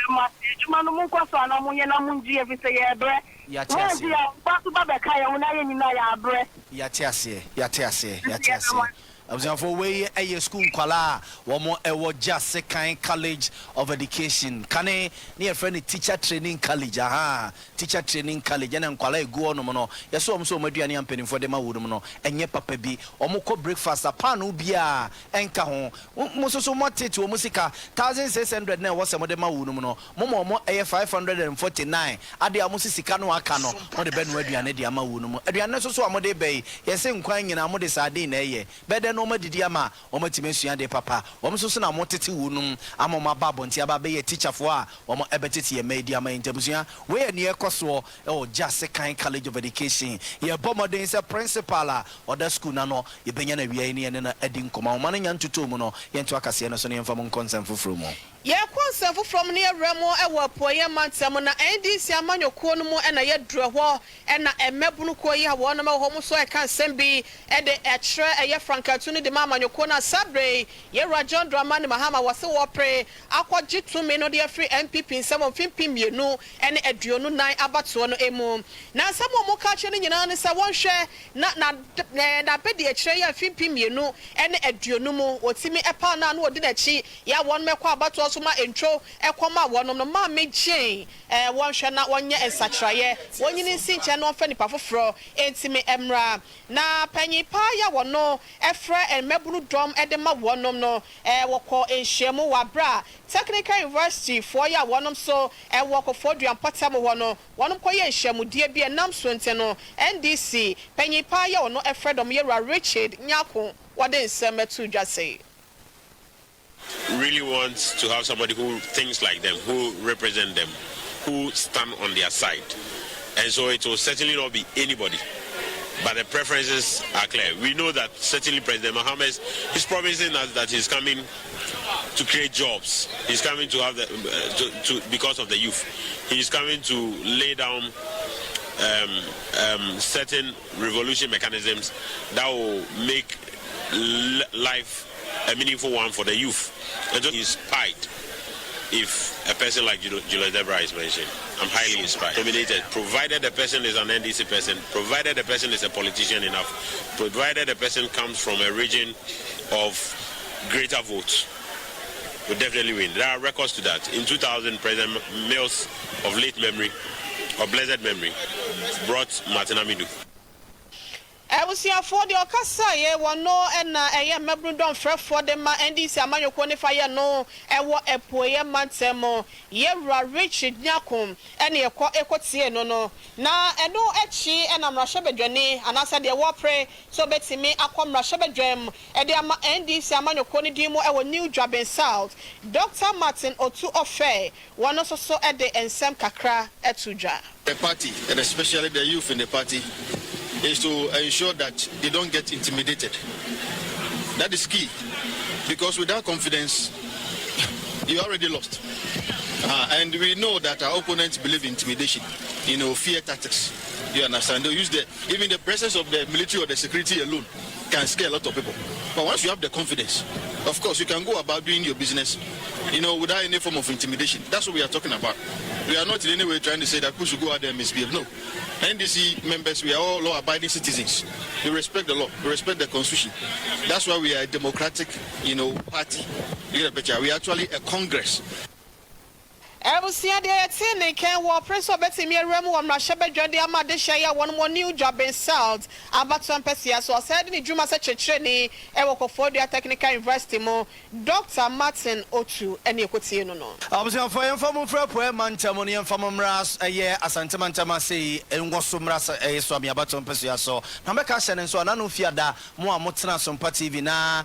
ma juma no mo kwaso na mo ye na mo nji every say ya bre yatiase ya ba ba be kai ya na ye nyina ya bre yatiase for way a school kwala womo ewo just kind college of education kane near friend teacher training college teacher training college and kwala egu no no yeso omso maduane ampani for dem awurum no enye papa bi omko breakfast apanu bia enka ho musoso motete o musika 1600 na wo se mo dem awurum no momo 549 ade amusisika no aka no mo de benu aduane de amawunum aduane so so amode bei yese nkwan nyina mo de sade na eye bede no madidi ama omatime sua de papa omso na motete wunum amoma babo ntia ba be ye teacher fo a omo ebetete ye madi ama intabusua we ne ekoso just kind college of education ye bomoden se principal or the school na no ye benya na wiai ne na adi nkoma o man nya ntuto mu no ye nto akase no so ne mfa mo nkonsem foforo mu Ye konserve from near Remo ewa poye mantem na NDC amanyoko no mu na ye dro ho na emebunu ko yi ha won ma ho so e kan sembi e de etre eye frankatuni de amanyoko na sabre ye Rajon Dramani Mahama wase wo pre akwaji tumi no de free MPP nsem ofimpi mienu ene aduonu nan abato no emu na nsem mo ka che no nyina ne se won hwe na bedi etre ye ofimpi mienu ene aduonu mu otimi epa na no odi na chi ya won mekwa abato ma entro ekoma wonom no ma megyen won hwe na wonye ensatraye wonyini sinche no fa nipa foforo entimi emra na panyipa ya wono efre emebunu dom ede ma wonom no woko enhyiemu wabra Technical University for ya wonom so woko foduan patam wono wonom koye enhyiemu die bi enam sonte no NDC panyipa ya wono efre dom yera Richard Nyako wade nsemetu dwase really wants to have somebody who thinks like them, who represent them, who stand on their side. And so it will certainly not be anybody. But the preferences are clear. We know that certainly President Mohammed is promising us that he's coming to create jobs. He's coming to have because of the youth. He's coming to lay down certain revolution mechanisms that will make life a meaningful one for the youth. And so inspired if a person like Julius Debra is mentioned. I'm highly inspired. Nominated, provided the person is an NDC person, provided the person is a politician enough, provided the person comes from a region of greater votes, will definitely win. There are records to that. In 2000, President Mills of late memory, or blessed memory, brought Martin Amidu. Ebusia for the okasa ye wono na eye mebru don frɛ for the ma NDC amanyoko ne fire no ewo epoye mantemo ye Richard Nyakom ene ekotie no na eno echi na mrahwebedwane anasa de wo pre so betimi akom mrahwebedwam e de ama NDC amanyoko ne dimo ewo New Joburg South Dr. Martin Otu Ofe wono so e de ensem kakra etudwa. The party and especially the youth in the party is to ensure that they don't get intimidated. That is key, because without confidence, you already lost. And we know that our opponents believe in intimidation, fear tactics. You understand? They use even the presence of the military or the security alone can scare a lot of people. But once you have the confidence, of course, you can go about doing your business, without any form of intimidation. That's what we are talking about. We are not in any way trying to say that people should go out there and misbehave. No. NDC members, we are all law-abiding citizens. We respect the law. We respect the constitution. That's why we are a democratic, party. You get a picture? We are actually a congress. Ebusia de etine ken wo prince obetimi eremu wo mrahwebedwade amade hye won mo New Joburg South abaton pesia so said ni dwuma se chechire ni ewo Kofodia Technical University mo Dr. Martin Otu ene ekotie no no abusia for inform for po mantam ne inform mras eye asante mantam sei enwoso mras eye so am abaton pesia so na meka hye ne so na no fiada mo amotena Sompa TV na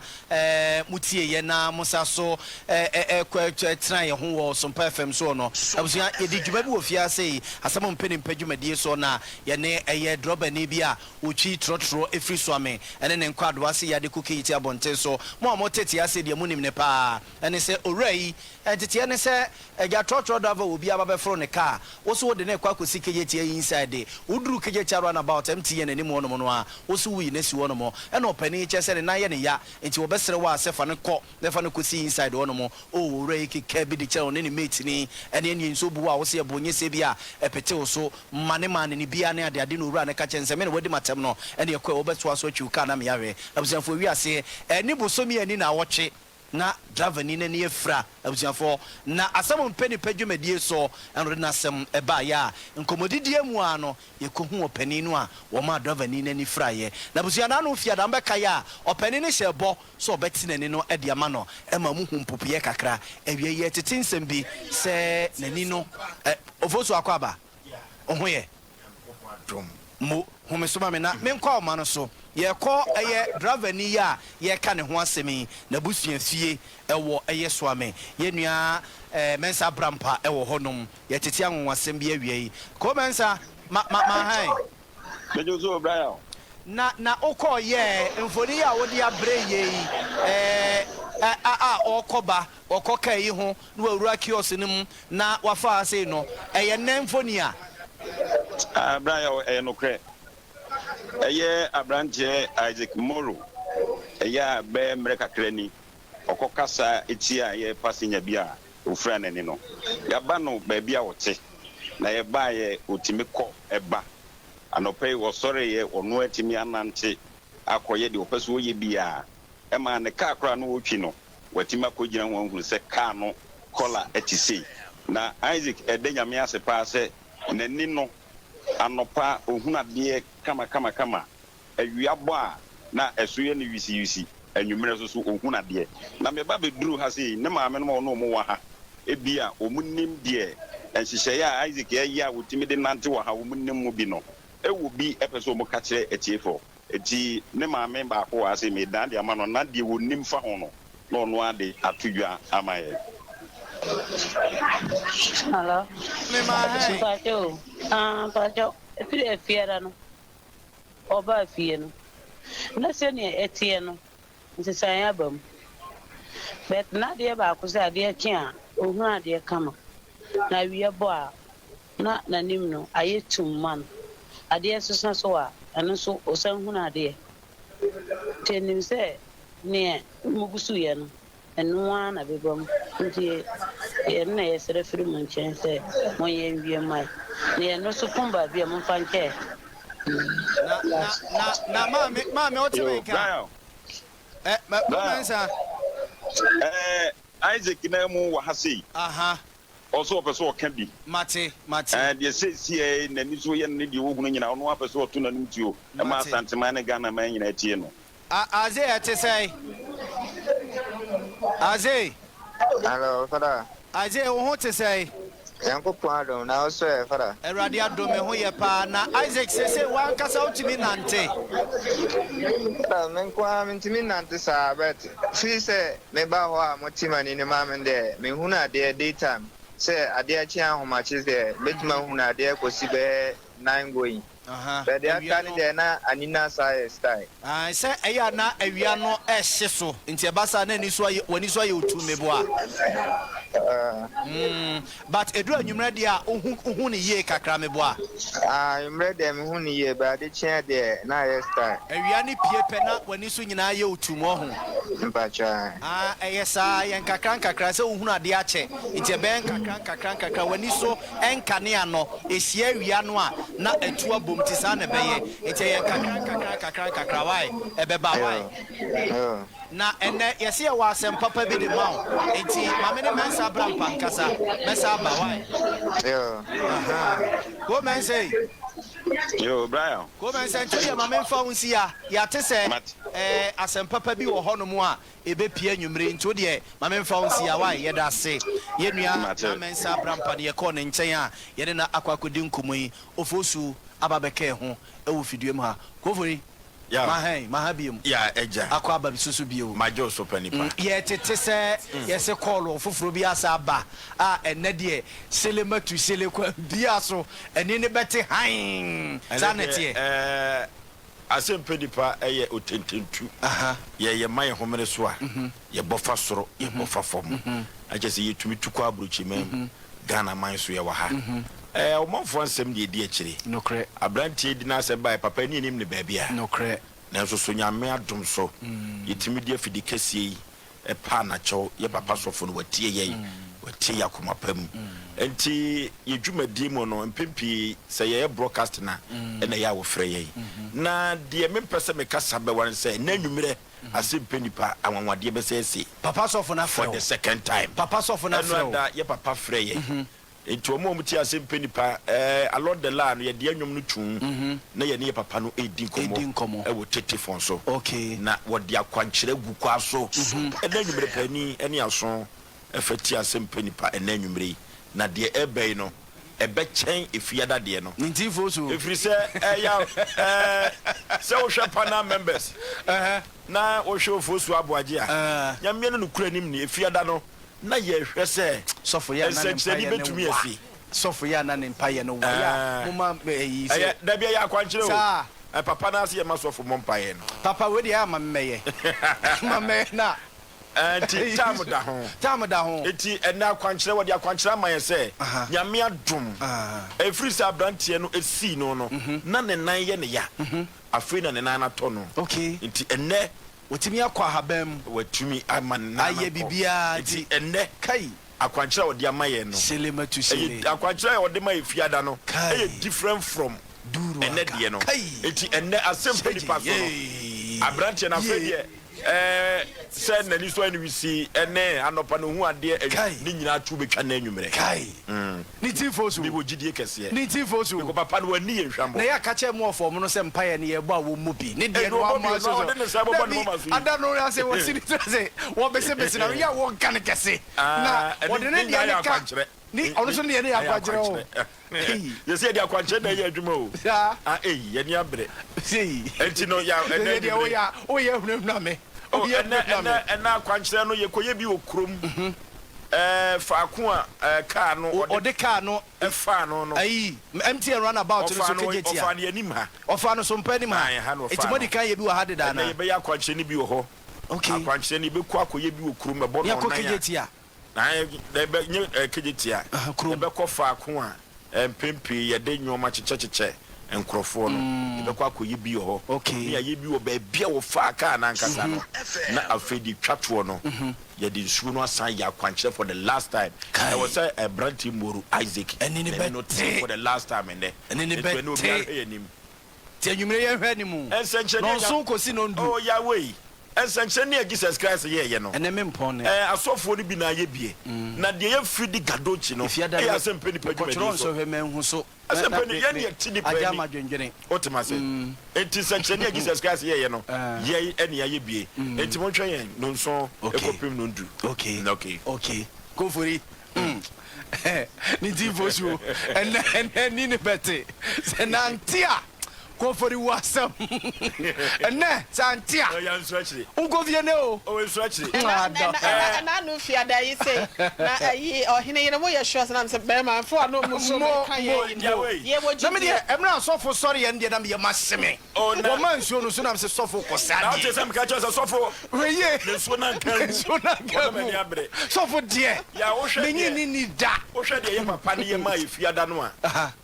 mutie ye na musa so tena ye ho wo Sompa FM so no abusia yedi dwuma bi wo fia sei asamo mpeni mpadwumadie so na ye ne eye droba ni bia ochi trotro efri so ame ene ne nkwado ase yade kukiti abonte so mo amotete ase de munim ne pa ene se orai entete ene se eja trotro dava obi aba be fro ne ka wo so de ne kwa kosi kejeti inside uduru kejeti aro na about MTN ne mo no no a wo so wi ne si wo no mo ene opani che se ne na ye ne ya enti wo besere wa asefa ne ko ne fa ne kosi inside wo no mo o orai keke bi de che ne ne mate ni ene eni nso bu a wo se bonye se bia epete wo so mane ni bia ne ade no ura ne ka chense me ne wodi matem no ene ekwa wo beto aso atwi ka na me yawe abusianfo wi ase eni bosomi ani na woche na driver ni ne efra abusianfo na asam mpeni padwumadie so eno na asem eba ya nkomodidie mu ano yekohu opani no a wo ma driver ni ne fra ye na abusiana no fia da mbeka ya opani ne hyebo so obeti nani no ede ama no ema mu humpopiye kakra ewie ye tetinsem bi se nani no ofosu akwaba ohoye mo homesoma me na menkwa o ma no so ye ko eye driver ni ya ye ka ne ho asemi na busuafie ewo eye so ame ye nua mensa brampa ewo honom ye tete anwasem bi awie ko mensa ma hai bejo so Brian na okọ ye mfoni ya wodi abre ye okoba okoka yi ho na wawura kiosk nim na wafa ase no eye nemfoni a Brian no kre eye abranje Isaac Moro eye be mreka krani okokasa etia ye passenger bia ofra nani no yaba no ba bia wote na ye ba ye otimi kɔ eba anope wo sorry ye ono atimi anante akoye de opeso ye bia e ma ne ka akra no wotwi no watimi akogina won hunu se ka no kola etisi na Isaac edenya ase pa se nani no anopa ohunade kama awiabo a na esoye ne wisi anwumere so ohunade na me ba beduru ha sei ne maame no no mo wa ha ebia omunim de enhyehyɛ a Isaac ya wotimi de nante wa ha omunim mu bi no ewo bi epeso mo ka kire etiefo eti ne maame ba ko wa sei me dan de ama no na de wonim fa ho no no no ade atudwa amaye. Hello. Me ma hai. Pacho. Efiri efiera no. Oba efie no. Na se ne etie no. Nti san abam. Bet na de ba ko se ade aki a ohun ade kama. Na wiye bo a na nanim no ayetum man. Ade susna so a eno so osan hun ade. Tenim se ne mugusu ye no. Eno na bebom. Nti na yesere firi mu nkyɛn sɛ monyɛ nwie mai na yɛno so kumba bia momfa nkyɛ na maame otime nka mensa Isaac na mu wa ha sei also opeso oka bi mate de sei na ni so ye ne de wo hunu nyina ono apeso oto na ntuo e ma asantema ne Ghana man nyina tie no aze ate sei aze hello father aze wo ho te sei yanko pado na oso e father erade adome ho ye pa na Isaac sese wan kasa utimi nante men kwa mintimi nante sa bet fi se me ba ho a motimani ne ma men de me huna de daytime se ade a chi ahoma chi se betima huna de kosi be 9 going but they are canning there na anina style say eya na awia no ehye so nti e basa na ni so wani so ye otu meboa but edu anwumre de a ohu ne ye kakra meboa anwumre de me hu ne ye ba de chen de na ye style awia ne pie pe na wani so nyina ye otu mo ho mpacha eyesa yen kakra se ohunu ade ache nti e ben kakra wani so enkane ano ehia awia no a na etu abom ti sa na beye enti yen kakra wai ebeba wai na ene yesi e wa asem papa bi de mawo enti mame ne mensa bra pankasa mesa ba wai go men say yo Brian go men say tell mame fa unsi ya te se asem papa bi wo hono mu a ebe pie anwumre nti de mame fa unsi ya wai ye da se ye nua na mensa bra pa de ye ko ne nchen a ye de na akwakodi nkomoyi ofosu ababeke ho ewo fidue mu ha kofori ya mahabium ya eja akwa aba bisusu bio majo so panipa ye tete se yese call foforo bi asa ba enne de selematu selekwa bia so ene ne bete han sanete asem pedipa eye otententu ye maye homene so a ye bofa soro ye bofa fom agese ye tumi tukwa abrochi mem Ghana man so ye wa ha omanfo ansem de di akire nokre abrantie di na se bai papa ni nim ne ba bia nokre na so so nyame adom so yetimi di afidi kasie e pa na cho ye papa sofo no watie ye watie yakoma pam enti ye dwumadi mu no mpempi se ye broadcast na na ya wo frɛ ye na de mempese me kasa be wan se na nwumere asem penipa anwanwade be se ese papa sofo na for the second time papa sofo na frɛ da ye papa frɛ ye enti omo muti asem penipa along the line ye de anwom no tun na ye ne papa no edin komo e wo tete fon so okay na wo de akwankyere gu kwa so e na nwumere pani ene aso efati asem penipa e na nwumere na de ebei no ebe chen efiada de no nti fosu efiri se ya se wo hwe panel members na wo hwe fosu aboaje a nyamie no kura nim ni efiada no na ye hwe se sofo ya na ne betumi asi sofo ya na ne mpaye no ya moma yi se da bia ya kwankyere o papa na ase ye masofo mo mpaye no papa we de ama mmeye mame na Enti tamu da ho. Enti ena kwankyerɛ wɔ de akwankyerɛ ama yɛ sɛ nyame adom. Efiri sɛ abranteɛ no esi no na ne nan yɛ ne ya. Afei na ne nan atɔ no. Okay. Enti ene wotimi akɔ ahabam. Watumi ama nan. Ayɛ bibia. Enti ene kai akwankyerɛ wɔ de ama yɛ no. Selema tu sele. Akwankyerɛ wɔ de ma yɛ fiada no. Ɛyɛ different from duru ene deɛ no. Enti ene asɛm nipa so no. Abranteɛ na afei deɛ sɛ nani so ani wisi ene anopa no hu ade ni nyina tu betwa na anwumere kai ni tifosu bi wogidie kese ni tifosu ko papa no ani ehwambo na ya ka che mo ofo mo no se mpaye ne ye bo a wo mu bi ne de no ama so ada no ya se wo sini se wo bese bese na ya wo kan kese na wo de ne dia ne ka ni ono so ne ne ya kwagere o ye se dia kwagere na ye adwuma o ye ni abre enti no ya ene dia o ya hunahuna me na kwankyerɛ no yɛkɔyɛ bi wɔ kurom faako a car no ɔde car no ɛfa no ayi MTN runabout no so kejetia ɔfa no anim ha ɔfa no so mpa anim ha eti modi kan yɛ bi wɔ ha deda na yɛbɛyɛ akwankyerɛ no bi wɔ hɔ okay akwankyerɛ no bɛkɔ akɔyɛ bi wɔ kurom ɛbɔ no ɔnan kejetia na yɛbɛnyɛ kejetia yɛbɛkɔ faako a mpempe yɛde nnwoma kyekyɛkyekyɛ nkrofo no ebekwa akoye bi ho okay ya ye bi wo ba bia wo fa aka na nkasa no na afedi twatwo no ye di nsuo no asan ya kwankyere for the last time I was say a branti moru Isaac and no for the last time and then no bi anim ti anwumre ye hwe anim no so kosi no ndu oh ya wey ensankyene Jesus Christ ye no ene mempon ne asofo no bi na ye bie na de ye fridi gadochi no e asempeni padwuma ni so hwe menhu so asempeni ye ne tidi pa aja madwenjene otima se enti sankyene Jesus Christ ye no ye ene ye bie enti mo hwe yen no nso ekopim no ndu okay go for it ni divosu ene ni ne bete senantia Kofori wasam. Ene santia. O ya nso akire. Unko vie ne o. O nso akire. Na no fiada yi say na ayi ohine yene mo ye sure na se be man fo no mo so me kan ye ye wo ji. Na me de emra sofo sorry ye de na me maseme. O man nsuo no so na me se sofo kosa. Na o te se me ka che se sofo. Weye. Ne so na kan. So na kan. Sofo de. Ya wo hwe. Me ni da. Wo hwe de ye papa ne ye ma ye fiada no a.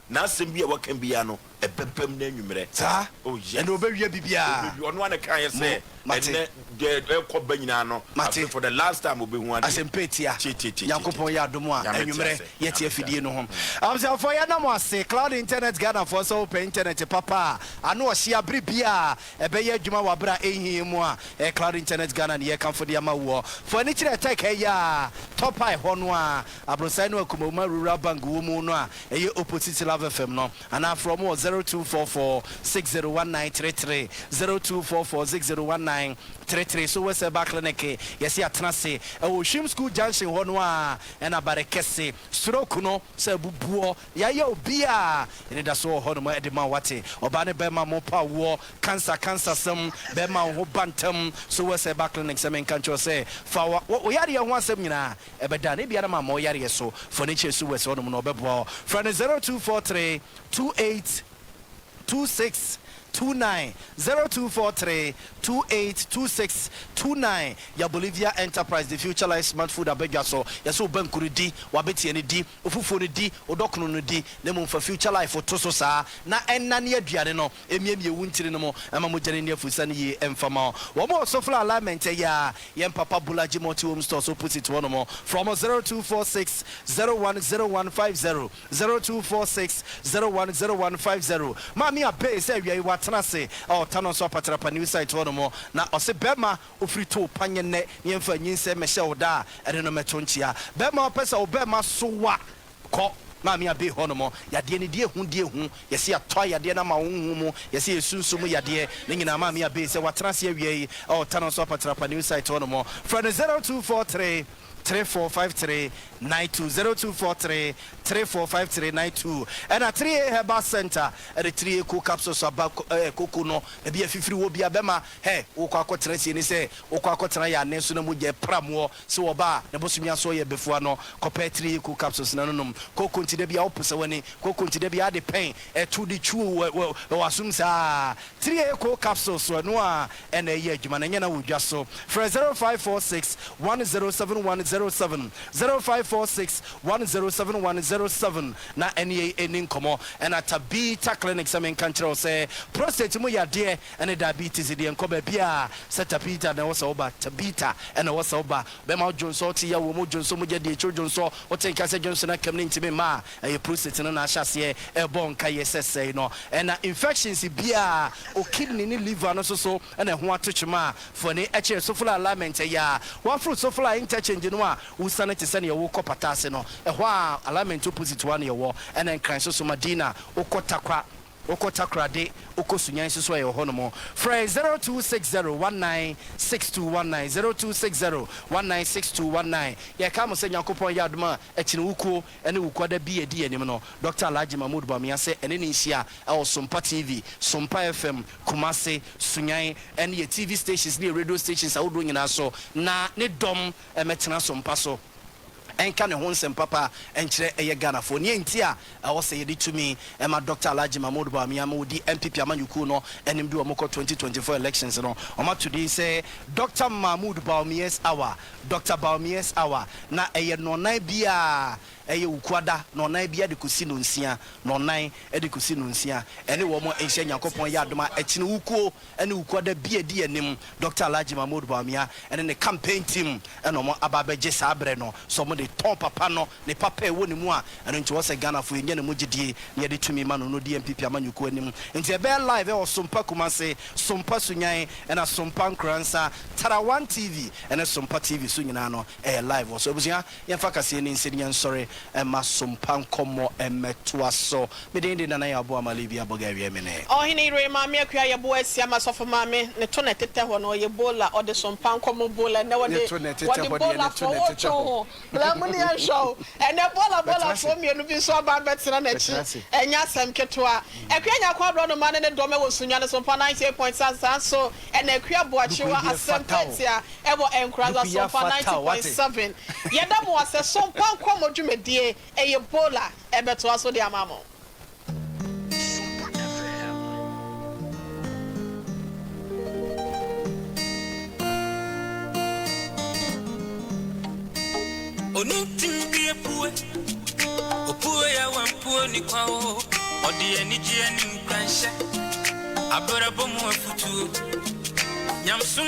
Na asem bi e wakan bia no ebepem na anwumere sa oh yes and obewia bibia ono ane kan ye se ene de ekɔ banyina no for the last time obehu ade asempetia yakopon ya adomo a anwumere ye tie afidie no ho amse for ya na mo ase cloud internet Ghana for so open internet papa ano ohia bribia ebeye adwuma wabra ehie mu a cloud internet Ghana ne ye kanfo de ama wo for ni kire tech ya top high ho no a abrosai no akomoma rural bank wo mu no a eye opposite Love FM no and from 0244 601933 0244 601933 so we say back clinic yes ya tenase e wo Shim School Junction ho no a e na bare kese stroke no say bubuo ya ye obi a ene da so ho no ma e de ma wate oba ne be ma mo pa wo cancer sem be ma ho bantam so we say back clinic say men kan cho say fa wo yare ho asem nyina e be da ne bia na ma mo yare so for ne che so we say ho no no be bo friend 0243 28 26 29 0243 2826 29 ya Bolivia Enterprise the future life smart food abegya so yaso bankuru di wabeti ene di ofufo ne di odokno no di na mo for future life to so saa na enna ne aduane no emiemie wuntiri no mo ama mo jane ne afusa ne ye emfama wo mo so fla alignment ya yem papa bulaji multi home stores opposite one mo from 0246 010150 0246 010150 mami abe say we tenase o tano so patrapa new site wono mo na ose bema ofrito panye ne yemfa nyinse mehye oda ene no metonchia bema pesa obema sowa ko mami abe hono mo yade ne die hu yesi atwa yade na ma honhu mu yesi esunsum yade ne nyina mami abe se watenase awie o tano so patrapa new site wono mo from 0243 3453 92 0243 3453 92 and a 3A Herbal Center at the 3A cool capsules about Kokuno e be a fifty will be a bema hey Okako Tracy ni say Okako Traya Nesuna Muja Pramo so oba the Bosumia soya before no compare 3A cool capsules nanum Kokun to the be opposite when Kokun to the be the pain a 2D true assume sa 3A cool capsules no and a year Jumanana would just so for 0546 107107 0546 107107 na any incomo and at Tabita clinic some in control say prostate mu ya dear and diabetes the encobe bia set Tabita and was over Tabita and was over Bema Johnson tia wo mo Johnson mu de children so o take Kase Johnson na come into me ma e prostate no na hyase e bon ka yesese no and infections bia o kidney ni liver no so and ho atochema for ni eche so full alignment ya one fruit so full interchange no a usane te sene ye wo kopatase no e ho a alignment opposite one ye wo and then kan so Madina okotakrade okosunyan so ye ho no mo free 0260196219 0260196219 ye ka mo se Yakopon yadoma echine wukuo ene wukuo da bi edi anim no Dr. Alhaji Mahmoud Bamia se ene ni hia e Sompa TV Sompa FM Kumase Sunyan ene ye TV stations ne radio stations awodo nyina so na ne dom metena Sompa so enka ne ho nsem papa enkyere eye Ghana fo ne ntia wo se yedi tumi ma Dr. Alhaji Mahmoud Bamia ma odi MPP amanyuku no enim de omoko 2024 elections no oma today say Dr. Mahmoud Bamia's hour Dr. Bamia's hour na eye no nan bia eye ukwada no nan bia de kosi no nsia no nan e de kosi no nsia ene wo mo enhye Yakopon yadoma echine wukuo ene ukwada bia di anim Dr. Alhaji Mahmoud Bamia ene ne campaign team ene mo ababeje sabre no so mo de ton papa no ne papa e woni mu a eno nti wo se Ghana fo enye ne mogidie ne de tumi ma no di MPP amanyuku anim nti e be live e o Sompa Kumase Sompa Sunyan ena Sompa Nkransa Tarawan TV ena Sompa TV so nyina no e live so obusia yemfa kase ne nsedi nyen sori ma Sompa nkomo emeto aso me de na ya bo amalibi aboga wie me ne o hini re ma me akua ye bo asia ma sofo ma me ne to na tete ho no ye bola o de Sompa nkomo bola ne wo de bola fo muni ya show and the bola for me no bi so ba betena na chi enya sam ketwa akua nya kwa bro no man ne do me wo sunya ne Sompa 98.7 so and akua boachiwa asempetia ebo enkraza Sompa 90.7 yeda mo ase Sompa nkomo dwumedie eye bola ebeto aso de amamo Onitin bi epue opue ya wampu ni kwa o odi eniji ani nkwanhye abere bomu afutu nyamsum